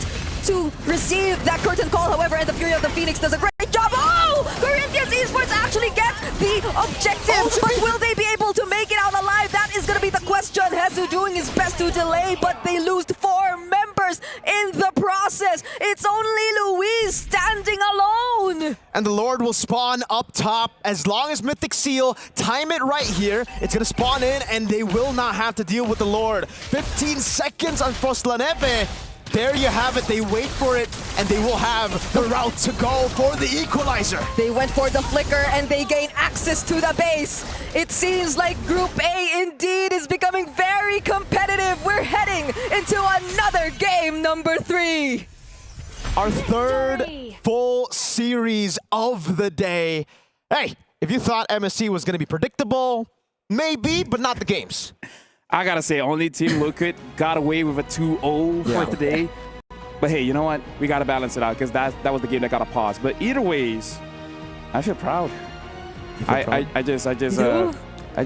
to receive that curtain call, however, and the Fury of the Phoenix does a great job. Oh! Corinthians esports actually get the objective, but will they be able to make it out alive? That is going to be the question. Hezu doing his best to delay, but they lose 4 members in the process. It's only Luis standing alone. And the Lord will spawn up top. As long as Mythic Seal time it right here, it's going to spawn in, and they will not have to deal with the Lord. 15 seconds on Froslanepe. There you have it. They wait for it, and they will have the route to go for the equalizer. They went for the flicker, and they gain access to the base. It seems like Group A indeed is becoming very competitive. We're heading into another game number 3. Our third full series of the day. Hey, if you thought MSC was going to be predictable, maybe, but not the games. I gotta say, only Team Liquid got away with a 2-0 for today. But hey, you know what? We gotta balance it out because that was the game that got a pause. But either ways, I feel proud. I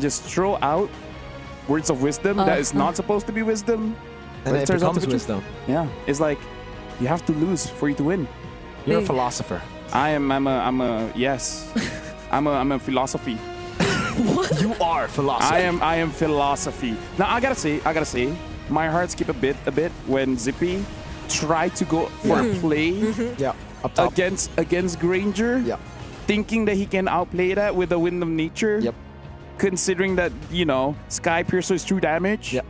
just throw out words of wisdom that is not supposed to be wisdom. And it turns out to becomes be wisdom. Yeah, it's like you have to lose for you to win. You're a philosopher. I'm a philosophy. You are philosophy. I am philosophy. Now I gotta say, my heart skipped a bit when Zippy tried to go for a play Yeah, up top. against Granger, Yeah. thinking that he can outplay that with the Wind of Nature. Yep. Considering that, you know, Sky Piercer is true damage. Yep.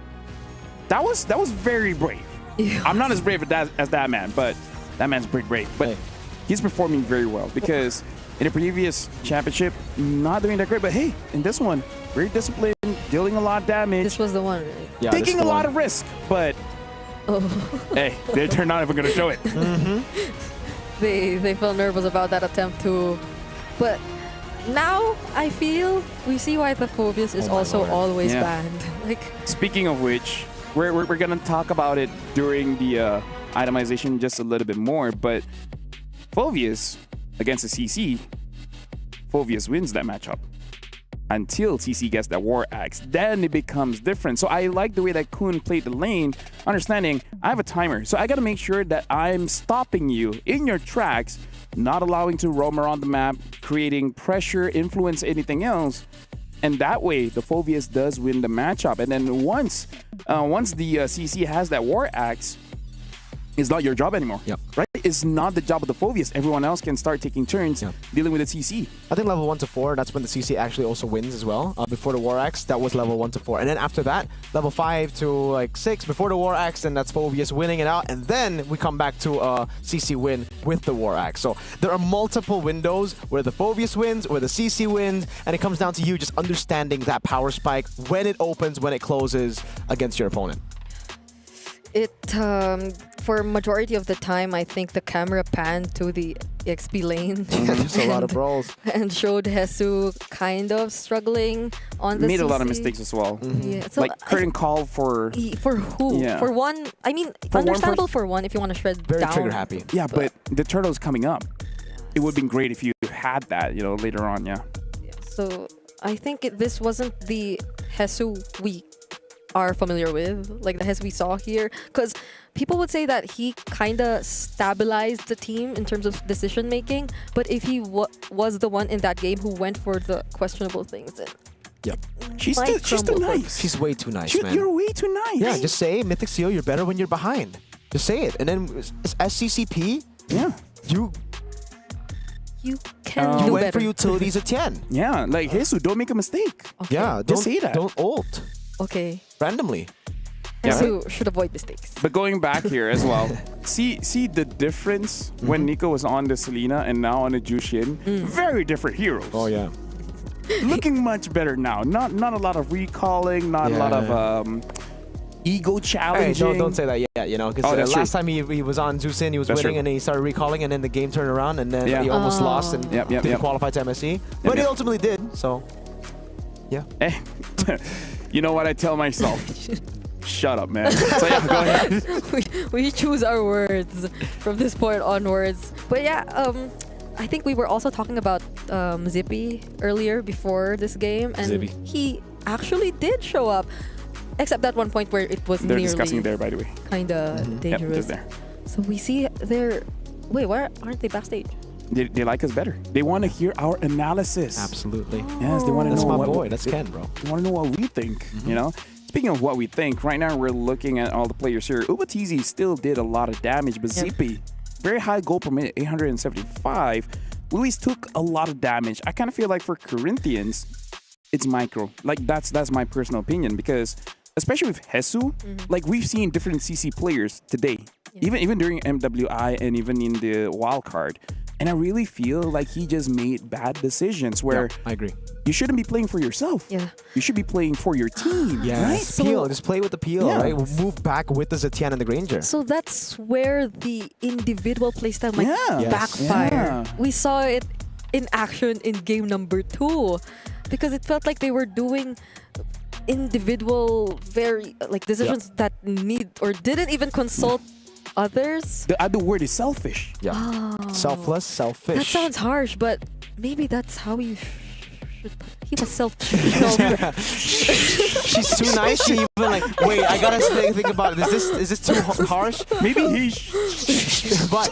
That was very brave. Yeah. I'm not as brave as that man, but that man's pretty brave. But Hey. he's performing very well because in the previous championship, not doing that great. But hey, in this one, very disciplined, dealing a lot of damage, This was the one, right? Yeah, this taking is a the lot one. of risk. But Oh. hey, they're not even going to show it. They felt nervous about that attempt too. But now I feel we see why the Phobius is Oh my also Lord. always Yeah. banned. Like, Speaking of which, we're going to talk about it during the itemization just a little bit more. But Phobius against the CC, Phobius wins that matchup until CC gets that War Axe. Then it becomes different. So I like the way that Kun played the lane, understanding I have a timer. So I got to make sure that I'm stopping you in your tracks, not allowing to roam around the map, creating pressure, influence, anything else. And that way, the Phobius does win the matchup. And then once the CC has that War Axe, it's not your job anymore. Yep. Right? It's not the job of the Phobius. Everyone else can start taking turns dealing with the CC. I think level 1 to 4, that's when the CC actually also wins as well. Before the War Axe, that was level 1 to 4. And then after that, level 5 to like 6, before the War Axe, then that's Phobius winning it out. And then we come back to CC win with the War Axe. So there are multiple windows where the Phobius wins, where the CC wins, and it comes down to you just understanding that power spike, when it opens, when it closes against your opponent. it, for majority of the time, I think the camera panned to the XP lane. There's a lot of brawls. And showed Hezu kind of struggling on the Made a lot of CC. mistakes as well. Yeah, so Like curtain call for... for who? Yeah. For one, I mean, For one understandable for one if you want to shred Very down. trigger happy. Yeah, but the turtle's coming up. It would have been great if you had that, you know, later on, yeah. So I think this wasn't the Hezu we are familiar with, like the Hezu we saw here, because people would say that he kind of stabilized the team in terms of decision making, but if he was the one in that game who went for the questionable things, then Yep. She's might too crumble. nice. She's way too nice, man. You're way too nice. Yeah, just say, Mythic CEO, you're better when you're behind. Just say it. And then as CCP, Yeah. you can do went better. for utilities at 10. Yeah, like, Jesus, don't make a mistake. Okay. Yeah, Just say that. Don't ult Okay. randomly. Yeah. Hezu should avoid mistakes. But going back here as well, see the difference when Nico was on the Selena and now on the Jushin. Very different heroes. Oh yeah. Looking much better now. Not a lot of recalling, not a lot of ego Hey, challenging. don't say that yet, you know, because Oh, that's last true. time he was on Zusin, he was That's winning, true. and then he started recalling, and then the game turned around, and then Yeah. he almost lost and Yep, didn't qualify to MSC. But he yep. ultimately did, so yeah. Eh, you know what I tell myself? Shut up, man. So yeah, go ahead. we choose our words from this point onwards. But yeah, I think we were also talking about Zippy earlier before this game, and Zippy. he actually did show up, except that one point where it was They're nearly discussing there, by the way. kind of Yep, dangerous. just there. So we see they're. Wait, why aren't they backstage? They like us better. They want to hear our analysis. Absolutely. Yes, they want to That's know my what boy. That's Ken, bro. They want to know what we think. You know. Speaking of what we think, right now we're looking at all the players here. Ubatizi still did a lot of damage, but Yep. Zippy, very high goal per minute, 875. Luis took a lot of damage. I kind of feel like for Corinthians, it's micro. Like that's my personal opinion, because especially with Hesu, like we've seen different CC players today, even during MWI and even in the wild card. And I really feel like he just made bad decisions where I agree. you shouldn't be playing for yourself. Yeah. You should be playing for your team. Yeah, Right? peel. Just play with the peel, Yeah. right? Move back with the Zetian and the Granger. So that's where the individual playstyle might Yeah. Yes. backfire. Yeah. We saw it in action in game number 2, because it felt like they were doing individual, very decisions that need or didn't even consult others. The other word is selfish. Yeah. Selfless, selfish. That sounds harsh, but maybe that's how you should. He was selfish. She's too nice. She even like, wait, I gotta think about it. Is this too harsh? Maybe he. But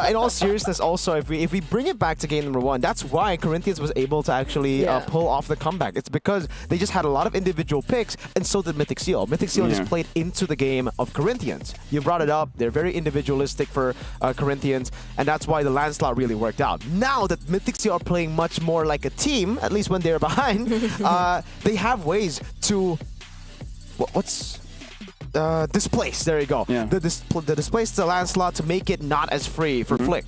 in all seriousness, also, if we bring it back to game number 1, that's why Corinthians was able to actually pull off the comeback. It's because they just had a lot of individual picks, and so did Mythic Seal. Mythic Seal just played into the game of Corinthians. You brought it up. They're very individualistic for Corinthians, and that's why the landslide really worked out. Now that Mythic Seal are playing much more like a team, at least when they're behind, they have ways to displace. There you go. Yeah. The displace the landslide to make it not as free for Flick.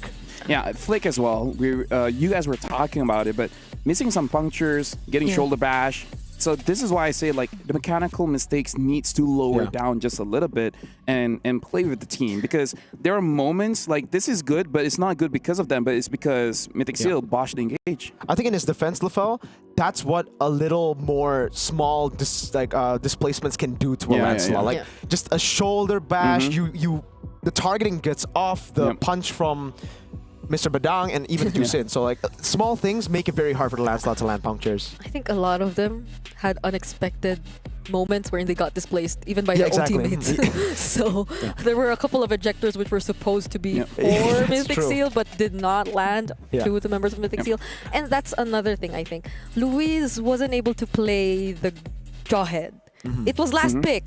Yeah, Flick as well. You guys were talking about it, but missing some punctures, getting shoulder bash. So this is why I say like the mechanical mistakes needs to lower down just a little bit and play with the team, because there are moments like this is good, but it's not good because of them, but it's because Mythic Seal botched the engage. I think in his defense, Lafel, that's what a little more small displacements can do to a landslide. Like just a shoulder bash, the targeting gets off the punch from Mr. Badang and even Dusin. So like small things make it very hard for the landslide to land punctures. I think a lot of them had unexpected moments wherein they got displaced even by their own teammates. So there were a couple of ejectors which were supposed to be for Mythic Seal but did not land to the members of Mythic Seal. And that's another thing, I think. Luis wasn't able to play the Jawhead. It was last pick,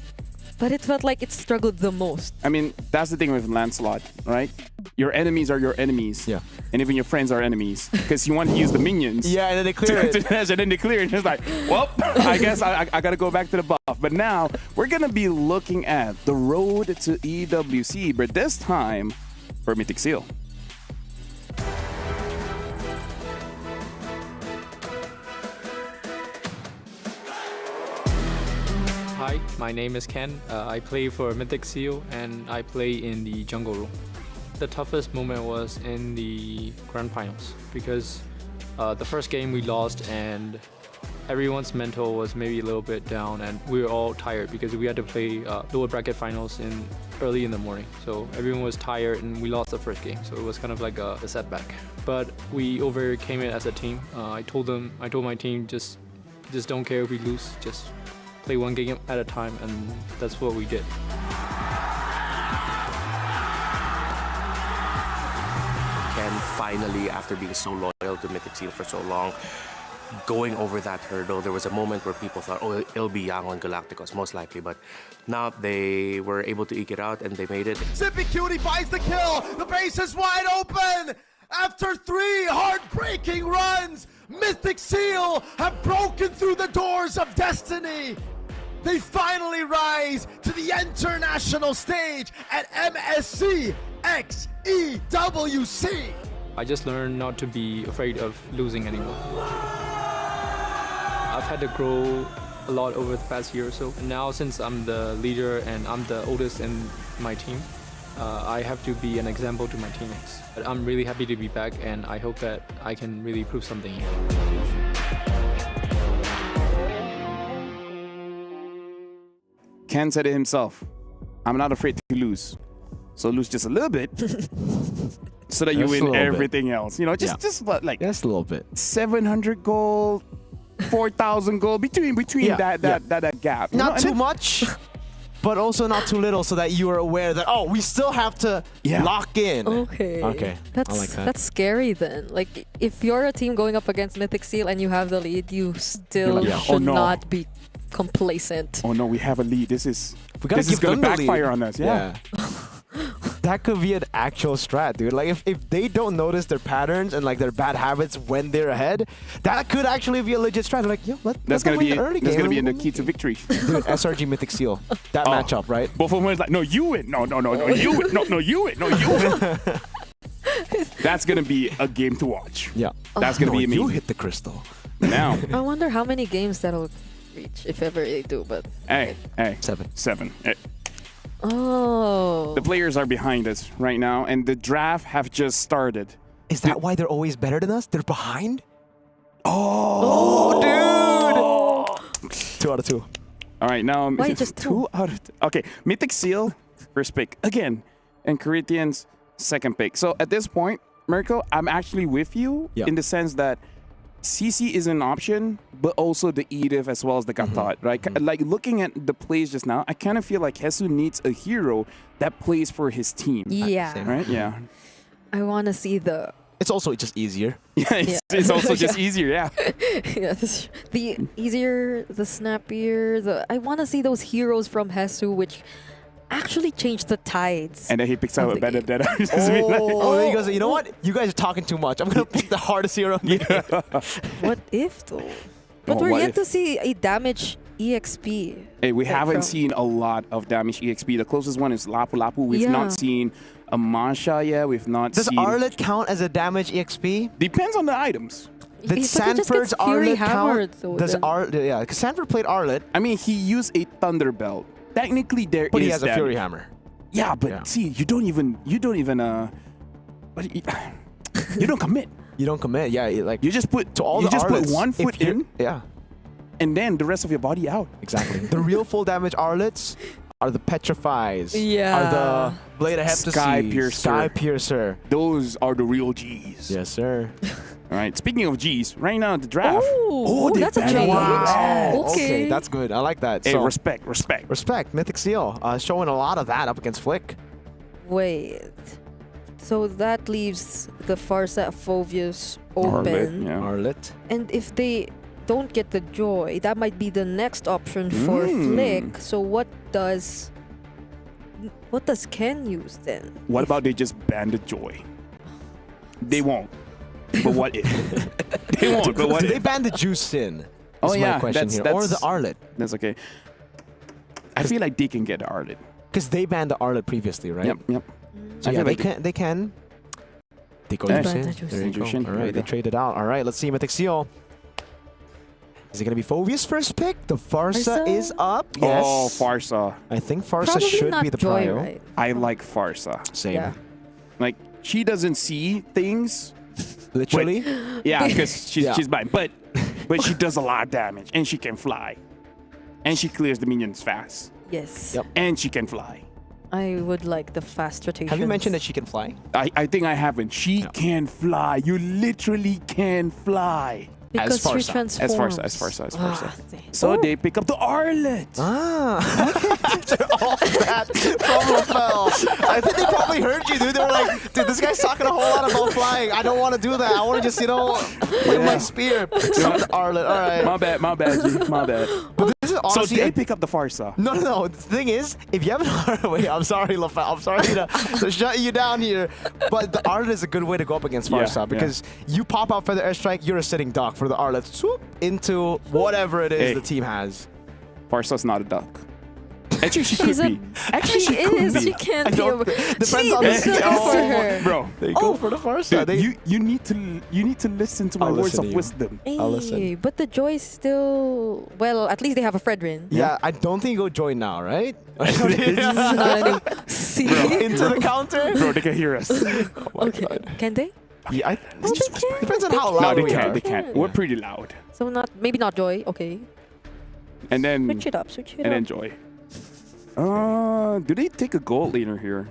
but it felt like it struggled the most. I mean, that's the thing with Lancelot, right? Your enemies are your enemies. Yeah. And even your friends are enemies. Because you want to use the minions. Yeah, and then they clear it. And then they clear it. And it's like, well, I guess I got to go back to the buff. But now, we're going to be looking at the road to EWC, but this time for Mythic Seal. Hi, my name is Ken. I play for Mythic Seal and I play in the jungle room. The toughest moment was in the grand finals because the first game we lost and everyone's mental was maybe a little bit down and we were all tired because we had to play lower bracket finals early in the morning. So everyone was tired and we lost the first game. So it was kind of like a setback. But we overcame it as a team. I told my team just don't care if we lose, just play one game at a time, and that's what we did. Ken finally, after being so loyal to Mythic Seal for so long, going over that hurdle, there was a moment where people thought, oh, it'll be Yangon Galacticos, most likely, but now they were able to eke it out and they made it. Zippy Cutie finds the kill! The base is wide open! After 3 heartbreaking runs, Mythic Seal have broken through the doors of destiny! They finally rise to the international stage at MSC x EWC! I just learned not to be afraid of losing anymore. I've had to grow a lot over the past year or so. Now, since I'm the leader and I'm the oldest in my team, I have to be an example to my teammates. But I'm really happy to be back, and I hope that I can really prove something here. Ken said it himself. I'm not afraid to lose. So lose just a little bit so that you Just a win little bit. everything else. You know, just what, like Just a little bit. 700 gold, 4,000 gold between Yeah, that gap. You know? Not And too then- much, but also not too little, so that you are aware that we still have to Yeah. lock in. Okay. Okay, That's I like that. that's scary then. Like if you're a team going up against Mythic Seal and you have the lead, you still like, should oh no. not be complacent. Oh no, we have a lead. This is gotta this is give gonna them the lead. backfire on us. Yeah. That could be an actual strat, dude. Like if they don't notice their patterns and like their bad habits when they're ahead, that could actually be a legit strat. They're like, That's gonna be the early that's game. gonna be in the key to victory. Dude, SRG Mythic Seal. That matchup, right? Both of them is like, no, you win. No, you win. No, you win. No, you win. That's gonna be a game to watch. Yeah. That's gonna be amazing. You hit the crystal. Now, I wonder how many games that'll reach if ever they do. But hey, 7. Hey. oh, The players are behind us right now, and the draft have just started. Is that why they're always better than us? They're behind? Dude! 2 out of 2. All right, now Why just 2? out of okay. Mythic Seal, first pick again, and Corinthians, second pick. So at this point, Mirko, I'm actually with you in the sense that CC is an option, but also the Edith as well as the Gatot, right? Like looking at the plays just now, I kind of feel like Jesus needs a hero that plays for his team. yeah. Right? Yeah. I want to see the It's also just easier. Yeah, it's also just easier, yeah. yeah, the easier, the snappier. I want to see those heroes from Hesu, which actually change the tides. And then he picks Of out a the better game. dead. Then he goes, you know what? You guys are talking too much. I'm going to pick the hardest hero in the game. What if though? But Oh, we're what yet if? to see a damage EXP. Hey, we Like haven't from- seen a lot of damage EXP. The closest one is Lapu Lapu. We've Yeah. not seen a Masha yet. We've not Does seen... Arlet count as a damage EXP? Depends on the items. Did But he just Sanford's gets Fury Arlet hammered, count? though, Does then. Arlet? Yeah, because Sanford played Arlet, I mean, he used a Thunderbelt. Technically, there is but he has a damage. Fury Hammer. Yeah, but Yeah. see, you don't even but you don't commit. You don't commit. Yeah, like You just put to all you the just Arlets, put one if foot you're- in, Yeah, and then the rest of your body out. exactly. The real full damage Arlets are the Petrifies. Are Yeah. the Blade of Heptases. Sky Piercer. Sky Piercer. Those are the real G's. Yes, sir. All right. Speaking of G's, right now the draft. Oh, they that's a banned change. Wow. Okay. That's good. I like that. Hey, So, respect. respect. Mythic Seal showing a lot of that up against Flick. Wait. So that leaves the Farsa Phovius Arlet, open. yeah. Arlet. And if they don't get the joy, that might be the next option for Flick. So what does Ken use then? What about they just ban the joy? They won't. But what if? They won't. But what Do they if? ban the Juice Sin? Oh, Is yeah, my question that's- here. Or the that's- Arlet. That's okay. I feel like they can get the Arlet. Because they banned the Arlet previously, right? Yep. So I yeah, feel they like can. They can. They go Hey. Juice Ban In. the Juice There you In. go. Juice In. All There right, you they go. traded out. All right, let's see Mythic Seal. Is it going to be Phovius first pick? The Farsa Farsa? is up. Yes. Oh, Farsa. I think Farsa Probably should not be the joy, prio. right? I like Farsa. Same. Yeah. Like, she doesn't see things. Literally. Yeah, because she's, Yeah. she's blind. But she does a lot of damage. And she can fly. And she clears the minions fast. Yes. Yep. And she can fly. I would like the fast rotation. Have you mentioned that she can fly? I think I haven't. She can fly. You literally can fly. Because she Farsa. transforms. As Farsa. Ah, So they pick up the Arlet. Ah. After all that from Rafael, I think they probably heard you, dude. They were like, dude, this guy's talking a whole lot about flying. I don't want to do that. I want to just, play my spear. Picks up the Arlet. All right. My bad, G. My bad. But this is So honestly they pick up the Farsa. No. The thing is, if you haven't wait, I'm sorry, Lafayette. I'm sorry to shut you down here. But the Arlet is a good way to go up against Yeah, Farsa because you pop out Feather Airstrike, you're a sitting duck for the Arlet. Swoop into whatever it is Hey. the team has. Farsa's not a duck. Actually, she She's could a- be. Actually, She she could is. be. She can't I be. don't- depends on the listen to Oh, her. Bro, They go for the Farsa. dude, you need to listen to my I'll words listen of to you. wisdom. I'll listen. Hey, but the joy still. Well, at least they have a Fredrin. Yeah, I don't think you go join now, right? See? Into the counter? Bro, they can hear us. Okay. Can they? Yeah, Oh, they can. depends on how No, loud they we can't. are. They can't. Yeah. We're pretty loud. So maybe not joy. Okay. And then Switch it up. Switch it and up. enjoy. Do they take a gold laner here?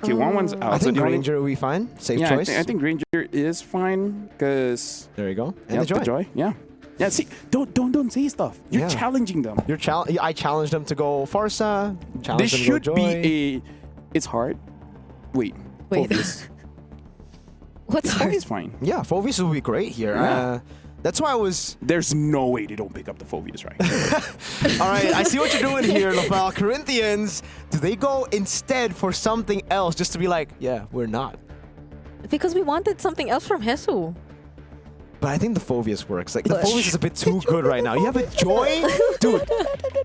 Okay, one's out. I think the only- Ranger will be fine. Safe yeah, choice. I think Ranger is fine because There you go. And the Joy. Yeah. Yeah. See, don't say stuff. You're Yeah. challenging them. I challenged them to go Farsa. This Challenged them to should go be Joy. It's hard. Wait. Wait. Phobius. What's hard? Phobius fine. Yeah, Phobius will be great here. Yeah. That's why I was. There's no way they don't pick up the Phobius, right? All right, I see what you're doing here, Lafal. Corinthians, do they go instead for something else just to be like, yeah, we're not? Because we wanted something else from Hesu. But I think the Phobius works. Like, the But- Phobius is a bit too good right now. You have a Joy? Dude,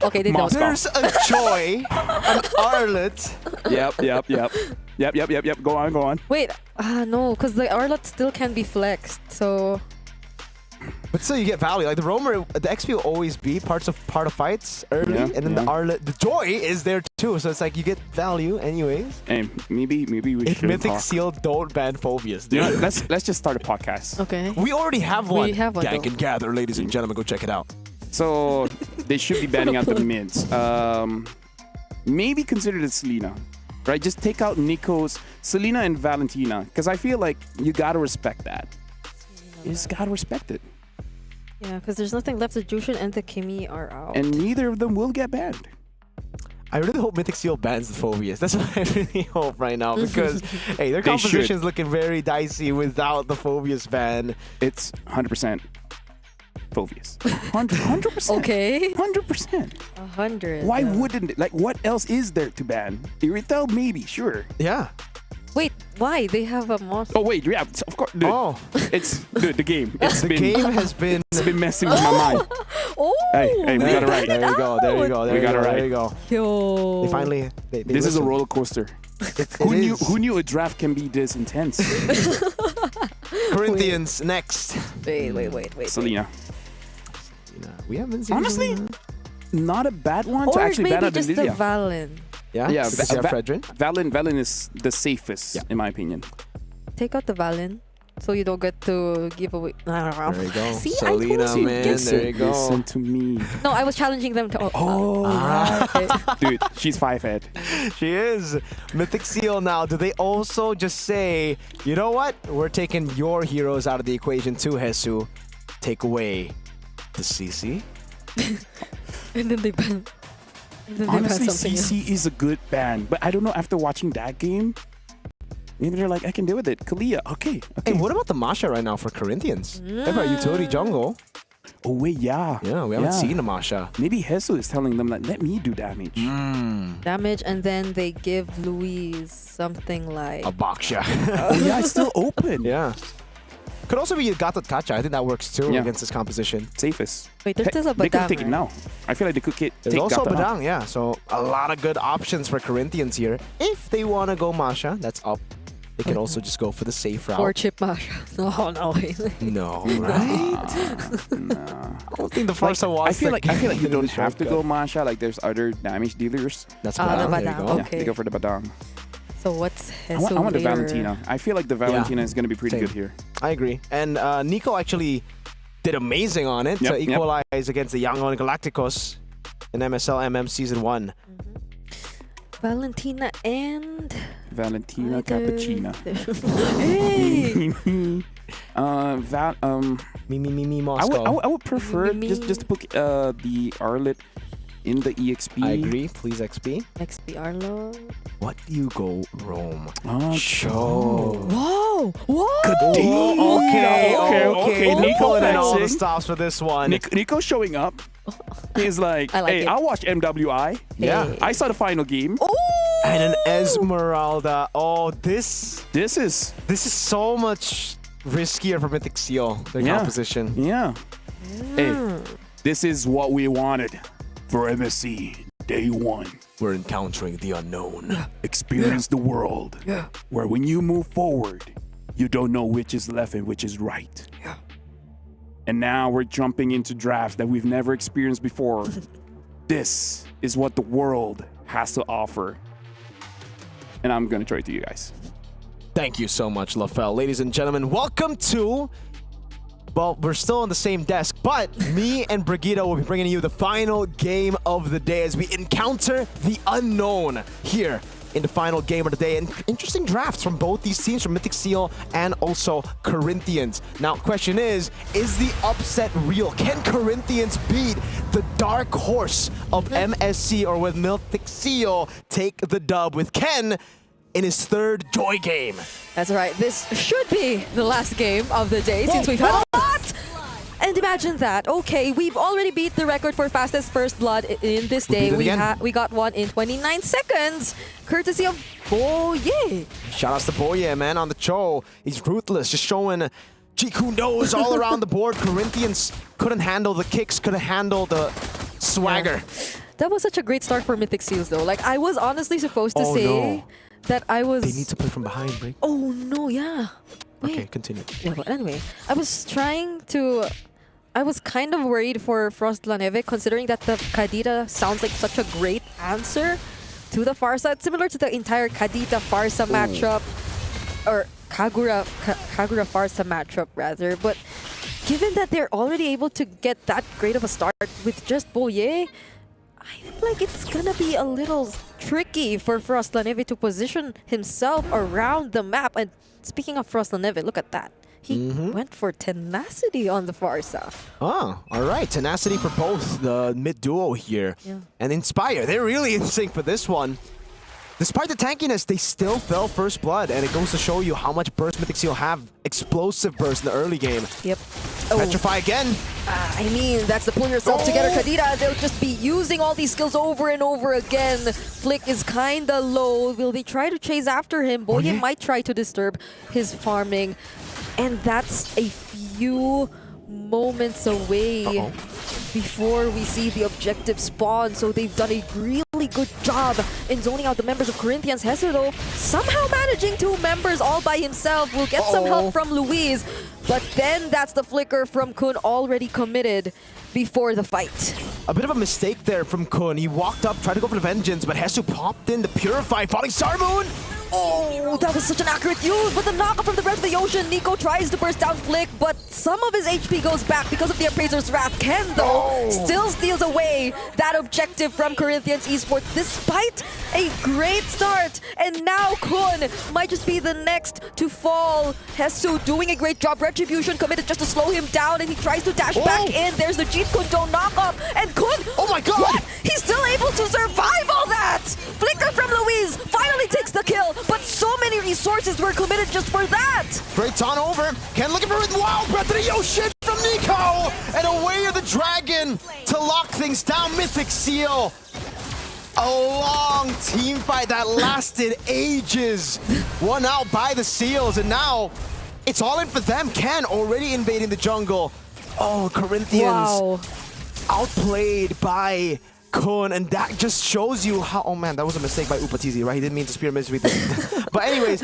Okay, they don't. Moscow. there's a Joy, an Arlet. Yep. Go on. Wait, no, because the Arlot still can be flexed, so... But still, you get value. Like, the Roamer, the XP will always be part of fights early, Yeah, and then the Arlet, the Joy is there too. So it's like you get value anyways. Hey, maybe we If should Mythic talk. Seal don't ban Phobius, dude. You know, let's just start a podcast. Okay. We already have one. We have one, Gank though. and Gather, ladies and gentlemen. Go check it out. So they should be banning out the mids. Maybe consider the Selena, right? Just take out Nico's Selena and Valentina, because I feel like you gotta respect that. You just gotta respect it, Yeah, because there's nothing left. The Jushin and the Kimi are out. and neither of them will get banned. I really hope Mythic Seal bans the Phobius. That's what I really hope right now because, hey, their They composition is should. looking very dicey without the Phobius ban. It's 100% Phobius. 100%. Okay. 100%. 100. Why wouldn't it? Like, what else is there to ban? Irithel, maybe, sure. Yeah. Wait, why? They have a monster. Oh wait, yeah, of course. Dude, Oh, it's dude, the game. the game has been. It's been messing with my mind. Oh! Hey, we got it right. There you go. There you go. There We you got go. it right. There you go. Yo. They finally. They This is a listened. roller coaster. It is. Who knew a draft can be this intense? Corinthians next. Wait. Selena. We haven't seen. Honestly, not a bad one Or to actually ban maybe out just the Lilia. Valen. Yeah. Yeah, Because you have Fredrin. Valen is the safest in my opinion. Take out the Valen. So you don't get to give away. There you go. See, Selena, I told you. man. There you go. Listen to me. No, I was challenging them to. Oh, dude, she's 5-head. She is. Mythic Seal now. Do they also just say, you know what? We're taking your heroes out of the equation too, Hesu. Take away the CC. And then they ban. And then Honestly, they ban something else. CC is a good ban, but I don't know after watching that game. Maybe they're like, I can deal with it. Kalia, okay. Hey, what about the Masha right now for Corinthians? They have a utility jungle. Oh wait, yeah. Yeah, we haven't seen a Masha. Maybe Hesu is telling them like, let me do damage. Damage, and then they give Louise something like. A Baksha. Oh yeah, it's still open. Yeah. Could also be a Gatot Kacha. I think that works too Yeah. against this composition. Safest. Wait, there's still a They could Badang, take it right? now. I feel like they could take There's also Gata now. Badang, yeah. So a lot of good options for Corinthians here. If they want to go Masha, that's up. They can also just go for the safe route. Or Chip Masha. No, wait. No, right? Nah. I don't think the first one I wants feel like you don't the have to shortcut. go Masha. Like there's other damage dealers. That's the Badang. There you Badang, go. Yeah, okay. they go for the Badang. So what's I Hesu want the later? Valentina. I feel like the Valentina is going to be pretty Same. good here. I agree. And Nico actually did amazing on it Yep, to yep. equalize against the Young on Galacticos in MSL MM Season 1. Valentina and. Valentina Cappuccina. Hey! Me, I Moscow. would prefer Me. just to put the Arlet in the EXP. I agree. Please XP. XP Arlo. What do you go Rome? Oh, Show. Whoa! Whoa! Okay. Nico Nico and all the flexing. stops for this one. Nico showing up. He's like, I like hey, it. I watched MWI. Yeah. Hey. I saw the final game. And an Esmeralda. Oh, this This is, is so much riskier for Mythic Seal, their Yeah. composition. yeah. Hey, this is what we wanted for MSC day one. We're encountering the unknown. Experience the world where when you move forward, you don't know which is left and which is right. And now we're jumping into drafts that we've never experienced before. This is what the world has to offer. And I'm going to throw it to you guys. Thank you so much, LaFell. Ladies and gentlemen, welcome to Well, we're still on the same desk, but me and Brigitte will be bringing you the final game of the day as we encounter the unknown here in the final game of the day. And interesting drafts from both these teams, from Mythic Seal and also Corinthians. Now, question is the upset real? Can Corinthians beat the dark horse of MSC, or will Mythic Seal take the dub with Ken in his third Joy game? That's right. This should be the last game of the day since we've had a lot. And imagine that. Okay, we've already beat the record for fastest first blood in this day. We got one in 29 seconds, courtesy of Boye. Shout outs to Boye, man, on the show. He's ruthless, just showing Jikundos all around the board. Corinthians couldn't handle the kicks, couldn't handle the swagger. Yeah. That was such a great start for Mythic Seals, though. Like, I was honestly supposed to say that I was... They need to play from behind, Break. Oh, no, yeah. Wait. Okay, continue. Yeah, but anyway, I was kind of worried for Frost La Neve, considering that the Kadita sounds like such a great answer to the Farsa. It's similar to the entire Kadita Farsa matchup, or Kagura Farsa matchup rather. But given that they're already able to get that great of a start with just Boye, I feel like it's gonna be a little tricky for Frost La Neve to position himself around the map. And speaking of Frost La Neve, look at that. He went for Tenacity on the Farsa. Oh, all right. Tenacity for both the mid duo here. Yeah. And Inspire, they're really in sync for this one. Despite the tankiness, they still fell first blood, and it goes to show you how much burst Mythic Seal have. Explosive burst in the early game. Yep. Petrify again. I mean, that's the pull yourself together, Kadita. They'll just be using all these skills over and over again. Flick is kinda low. Will they try to chase after him? Boye might try to disturb his farming. And that's a few moments away before we see the objective spawn. So they've done a really good job in zoning out the members of Corinthians. Hesse, though, somehow managing 2 members all by himself. Will get some help from Luis. But then that's the flicker from Kun already committed before the fight. A bit of a mistake there from Kun. He walked up, tried to go for the Vengeance, but Hesu popped in the Purify, falling Star Moon. Oh, that was such an accurate use, but the knockup from the Breath of the Ocean. Nico tries to burst down Flick, but some of his HP goes back because of the Appraiser's Wrath. Ken, though, still steals away that objective from Corinthians Esports, despite a great start. And now Kun might just be the next to fall. Hesu doing a great job. Retribution committed just to slow him down, and he tries to dash back in. There's the Jeet Kundo knockup, and Kun, oh my god! What? He's still able to survive all that! Flicker from Luis finally takes the kill. But so many resources were committed just for that! Great taunt over. Ken looking for it. Wow, Breath of the Ocean from Nico! And away of the Dragon to lock things down. Mythic Seal. A long team fight that lasted ages. Won out by the Seals, and now it's all in for them. Ken already invading the jungle. Oh, Corinthians outplayed by Kun, and that just shows you how... Oh man, that was a mistake by Upatizi, right? He didn't mean to spear miss with it. But anyways,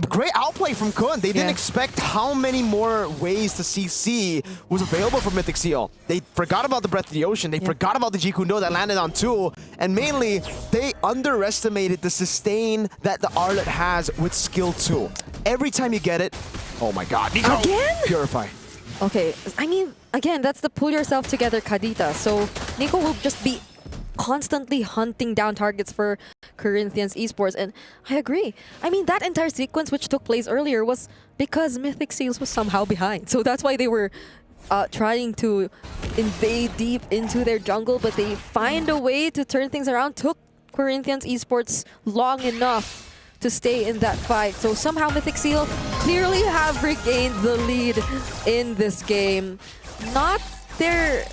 great outplay from Kun. They didn't expect how many more ways to CC was available for Mythic Seal. They forgot about the Breath of the Ocean. They forgot about the Jikundo that landed on 2. And mainly, they underestimated the sustain that the Arlet has with skill 2. Every time you get it... Oh my god. Nico! Again? Purify. Okay, I mean, again, that's the pull yourself together Kadita. So Nico will just be constantly hunting down targets for Corinthians Esports, and I agree. I mean, that entire sequence which took place earlier was because Mythic Seals was somehow behind. So that's why they were trying to invade deep into their jungle, but they find a way to turn things around. Took Corinthians Esports long enough to stay in that fight. So somehow Mythic Seal clearly have regained the lead in this game. Not their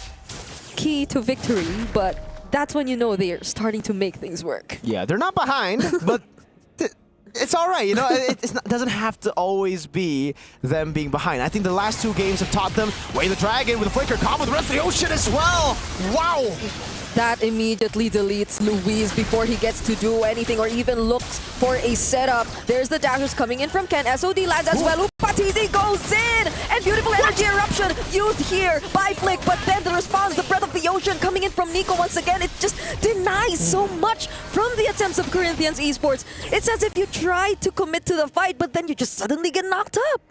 key to victory, but that's when you know they're starting to make things work. Yeah, they're not behind, but it's all right. You know, it doesn't have to always be them being behind. I think the last 2 games have taught them. Way the Dragon with a flicker, combo with the Rest of the Ocean as well. Wow. That immediately deletes Luis before he gets to do anything or even looks for a setup. There's the dashers coming in from Ken. SOD lands as well. Upatizi goes in! And beautiful energy eruption used here by Flick. But then the response, the Breath of the Ocean coming in from Nico once again. It just denies so much from the attempts of Corinthians Esports. It's as if you try to commit to the fight, but then you just suddenly get knocked up.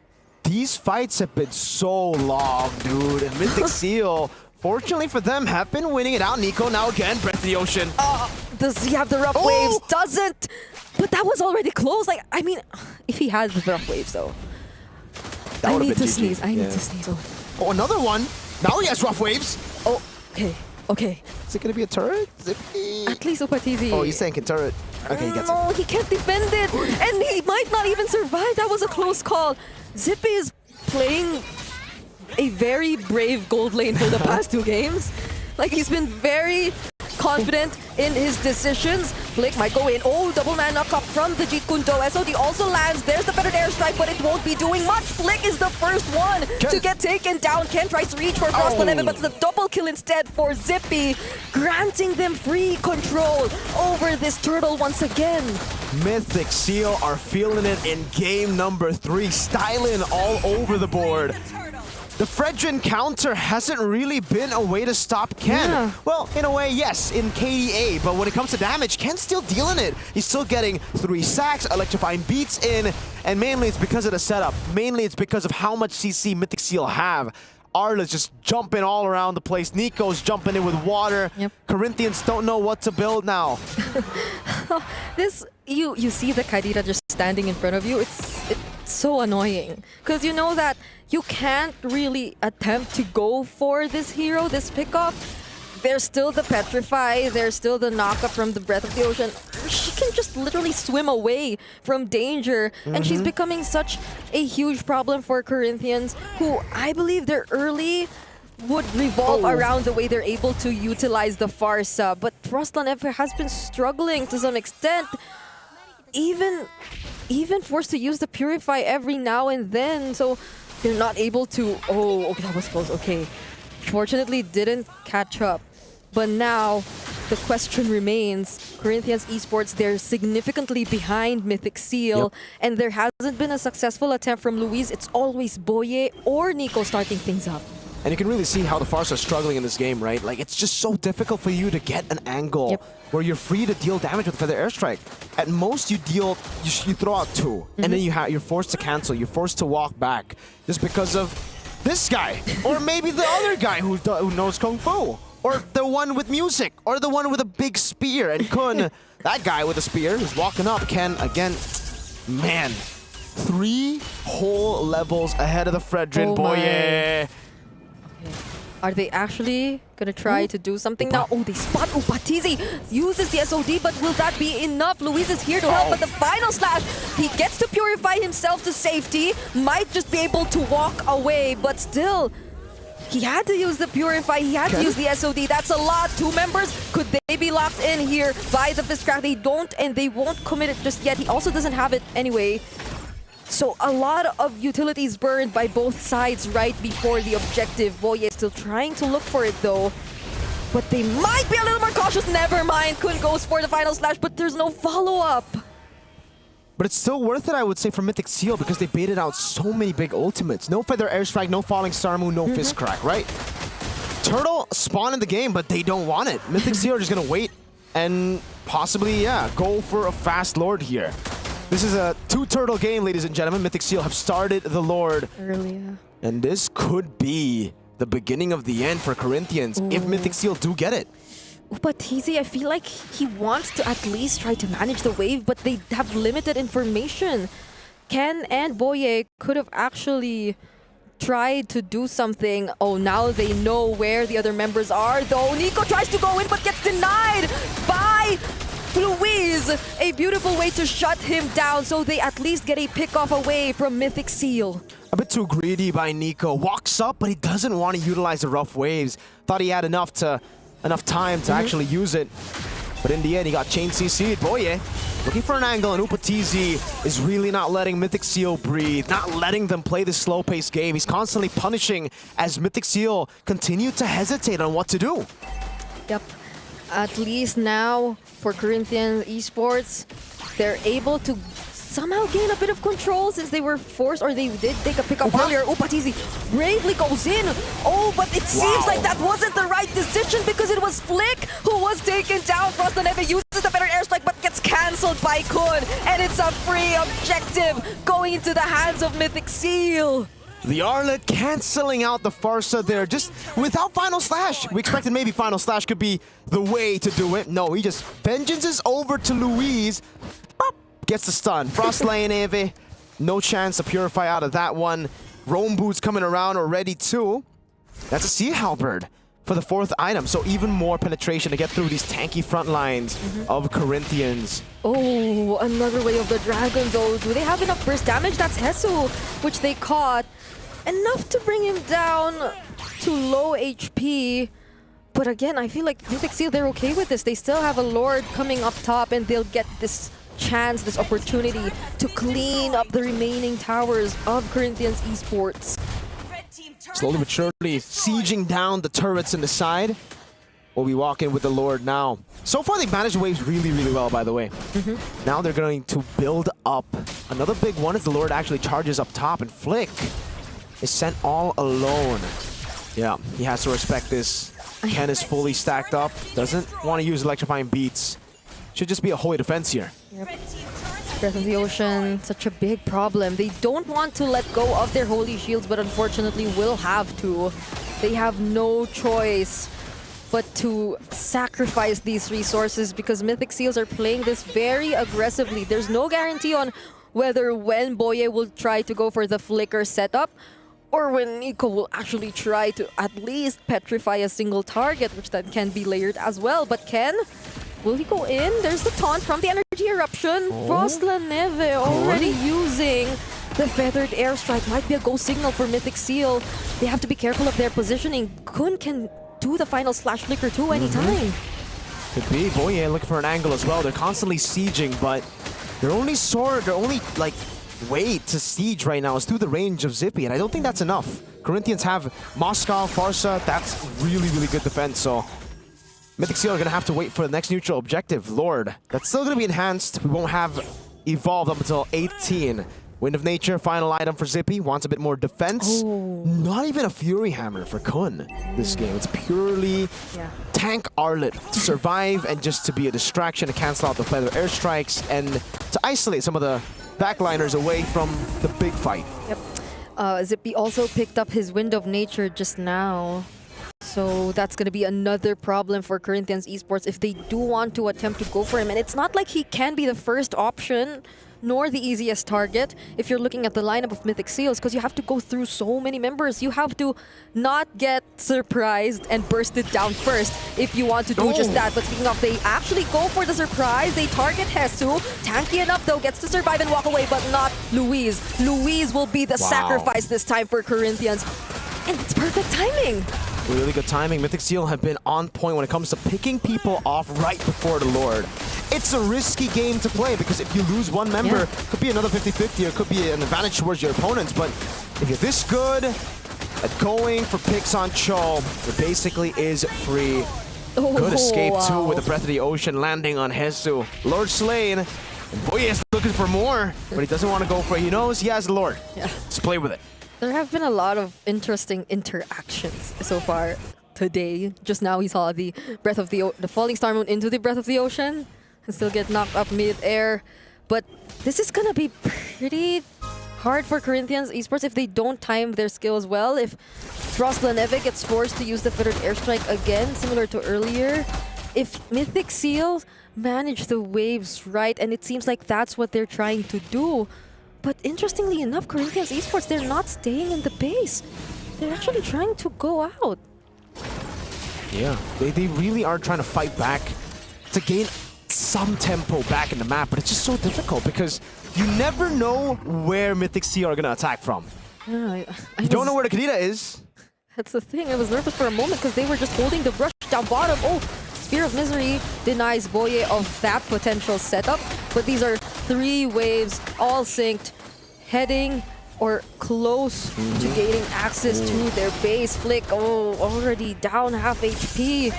The These fights have been so long, dude. And Mythic Seal, fortunately for them, have been winning it out. Nico now again, Breath of the Ocean. Does he have the rough waves? Doesn't. But that was already close. Like, I mean, if he has the rough waves, though. I need to sneeze. I need to sneeze. Oh, another one. Now he has rough waves. Oh, okay. Okay. Is it going to be a turret? Zippy. At least Upatizi. Oh, he's saying can turret. Okay, he gets No, he can't defend it. And he might not even survive. That was a close call. Zippy is playing a very brave gold lane for the past 2 games. Like, he's been very confident in his decisions. Flick might go in. Oh, double man knock up from the Jeet Kune Do. SOD also lands. There's the better airstrike, but it won't be doing much. Flick is the first one to get taken down. Ken tries to reach for Frost 11, but it's the double kill instead for Zippy, granting them free control over this turtle once again. Mythic Seal are feeling it in game number 3, styling all over the board. The Fredrin counter hasn't really been a way to stop Ken. Yeah. Well, in a way, yes, in KDA, but when it comes to damage, Ken's still dealing it. He's still getting 3 sacks, electrifying beats in, and mainly it's because of the setup. Mainly it's because of how much CC Mythic Seal have. Arla's just jumping all around the place. Nico's jumping in with water. Yep. Corinthians don't know what to build now. This, you see the Kadira just standing in front of you. It's so annoying because you know that you can't really attempt to go for this hero, this pickoff. There's still the Petrify, there's still the knockup from the Breath of the Ocean. She can just literally swim away from danger, and she's becoming such a huge problem for Corinthians, who I believe their early would revolve around the way they're able to utilize the Farsa. But Frostland has been struggling to some extent, even forced to use the Purify every now and then, so they're not able to... Oh, okay, that was close, okay. Fortunately, didn't catch up. But now, the question remains, Corinthians Esports, they're significantly behind Mythic Seal, and there hasn't been a successful attempt from Luis. It's always Boye or Nico starting things up. And you can really see how the Farsa are struggling in this game, right? Like, it's just so difficult for you to get an angle where you're free to deal damage with Feather Airstrike. At most, you throw out 2, and then you're forced to cancel. You're forced to walk back just because of this guy, or maybe the other guy who knows Kung Fu, or the one with music, or the one with a big spear. And Kun, that guy with a spear, is walking up. Ken, again, man, 3 whole levels ahead of the Fredrin. Boye. Are they actually gonna try to do something now? Oh, they spot Upatizi, uses the SOD, but will that be enough? Luis is here to help, but the final slash, he gets to purify himself to safety, might just be able to walk away, but still, he had to use the purify, he had to use the SOD. That's a lot. 2 members, could they be locked in here by the fist crack? They don't, and they won't commit it just yet. He also doesn't have it anyway. So a lot of utilities burned by both sides right before the objective. Boye is still trying to look for it though. But they might be a little more cautious. Never mind. Kun goes for the final slash, but there's no follow-up. But it's still worth it, I would say, for Mythic Seal because they baited out so many big ultimates. No Feather Airstrike, no Falling Star Moon, no Fist Crack, right? Turtle spawn in the game, but they don't want it. Mythic Seal are just going to wait and possibly, yeah, go for a fast Lord here. This is a 2-turtle game, ladies and gentlemen. Mythic Seal have started the Lord. Earlier. And this could be the beginning of the end for Corinthians if Mythic Seal do get it. Upatizi, I feel like he wants to at least try to manage the wave, but they have limited information. Ken and Boye could have actually tried to do something. Oh, now they know where the other members are, though. Nico tries to go in, but gets denied by Luis. A beautiful way to shut him down, so they at least get a pick-off away from Mythic Seal. A bit too greedy by Nico. Walks up, but he doesn't want to utilize the rough waves. Thought he had enough time to actually use it. But in the end, he got chain CC'd. Boye looking for an angle, and Upatizi is really not letting Mythic Seal breathe, not letting them play this slow-paced game. He's constantly punishing as Mythic Seal continue to hesitate on what to do. Yep. At least now, for Corinthians Esports, they're able to somehow gain a bit of control since they were forced, or they did take a pick-up earlier. Upatizi bravely goes in. Oh, but it seems like that wasn't the right decision because it was Flick who was taken down. Frostland uses the better airstrike but gets cancelled by Kun. And it's a free objective going into the hands of Mythic Seal. The Arlet canceling out the Farsa there just without Final Slash. We expected maybe Final Slash could be the way to do it. No, he just vengeance is over to Luis. Pop, gets the stun. Frost Lane Eve. No chance to purify out of that one. Roam Boots coming around already too. That's a Sea Halberd for the 4th item. So even more penetration to get through these tanky front lines of Corinthians. Oh, another way of the dragon though. Do they have enough burst damage? That's Hesu, which they caught. Enough to bring him down to low HP. But again, I feel like Mythic Seal, they're okay with this. They still have a Lord coming up top and they'll get this chance, this opportunity to clean up the remaining towers of Corinthians Esports. Slowly but surely sieging down the turrets in the side. We'll be walking with the Lord now. So far they've managed the waves really, really well, by the way. Now they're going to build up. Another big one is the Lord actually charges up top, and Flick is sent all alone. Yeah, he has to respect this. Ken is fully stacked up. Doesn't want to use electrifying beats. Should just be a holy defense here. Yep. Breath of the Ocean, such a big problem. They don't want to let go of their holy shields, but unfortunately will have to. They have no choice but to sacrifice these resources because Mythic Seals are playing this very aggressively. There's no guarantee on whether when Boye will try to go for the flicker setup or when Nico will actually try to at least petrify a single target, which then can be layered as well. But Ken, will he go in? There's the taunt from the energy eruption. Frost La Neve already using the feathered airstrike. Might be a go signal for Mythic Seal. They have to be careful of their positioning. Kun can do the final slash flicker too anytime. Could be. Boye looking for an angle as well. They're constantly sieging, but their only like way to siege right now is through the range of Zippy, and I don't think that's enough. Corinthians have Moscow, Farsa. That's really, really good defense. So Mythic Seal are going to have to wait for the next neutral objective, Lord. That's still going to be enhanced. We won't have evolved up until 18. Wind of Nature, final item for Zippy. Wants a bit more defense. Not even a Fury Hammer for Kun this game. It's purely tank Arlet to survive and just to be a distraction to cancel out the feather airstrikes and to isolate some of the backliners away from the big fight. Yep. Zippy also picked up his Wind of Nature just now. So that's going to be another problem for Corinthians Esports if they do want to attempt to go for him. And it's not like he can be the first option, nor the easiest target if you're looking at the lineup of Mythic Seals, because you have to go through so many members. You have to not get surprised and burst it down first if you want to do just that. But speaking of, they actually go for the surprise. They target Hesu. Tanky enough though, gets to survive and walk away, but not Luis. Luis will be the sacrifice this time for Corinthians. And it's perfect timing. Really good timing. Mythic Seal have been on point when it comes to picking people off right before the Lord. It's a risky game to play because if you lose one member, it could be another 50-50 or it could be an advantage towards your opponents. But if you're this good at going for picks on Cho, it basically is free. Good escape too with the Breath of the Ocean landing on Hesu. Lord slain. And Boye is looking for more, but he doesn't want to go for it. He knows he has the Lord. Let's play with it. There have been a lot of interesting interactions so far today. Just now we saw the Falling Star Moon into the Breath of the Ocean and still get knocked up mid-air. But this is gonna be pretty hard for Corinthians Esports if they don't time their skills well. If Frost La Neve gets forced to use the feathered airstrike again, similar to earlier. If Mythic Seals manage the waves right, and it seems like that's what they're trying to do. But interestingly enough, Corinthians Esports, they're not staying in the base. They're actually trying to go out. Yeah, they really are trying to fight back to gain some tempo back in the map, but it's just so difficult because you never know where Mythic Sea are going to attack from. Yeah, you don't know where the Kadita is. That's the thing. I was nervous for a moment because they were just holding the brush down bottom. Oh, Spear of Misery denies Boye of that potential setup, but these are 3 waves, all synced, heading or close to gaining access to their base. Flick, already down half HP.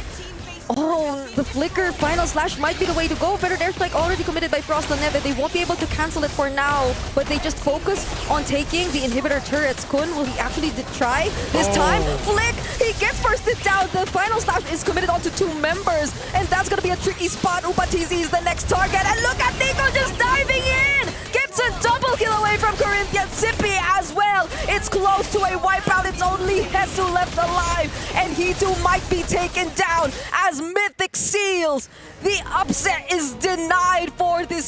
Oh, the flicker final slash might be the way to go. Feathered airstrike already committed by Frost La Neve. They won't be able to cancel it for now, but they just focus on taking the inhibitor turrets. Kun, will he actually try this time? Flick, he gets bursted down. The final slash is committed onto 2 members, and that's gonna be a tricky spot. Upatizi is the next target, and look at Nico just diving in! Gets a double Double kill away from Corinthians. Zippy as well. It's close to a wipeout. It's only Hesu left alive. And he too might be taken down as Mythic Seals. The upset is denied for this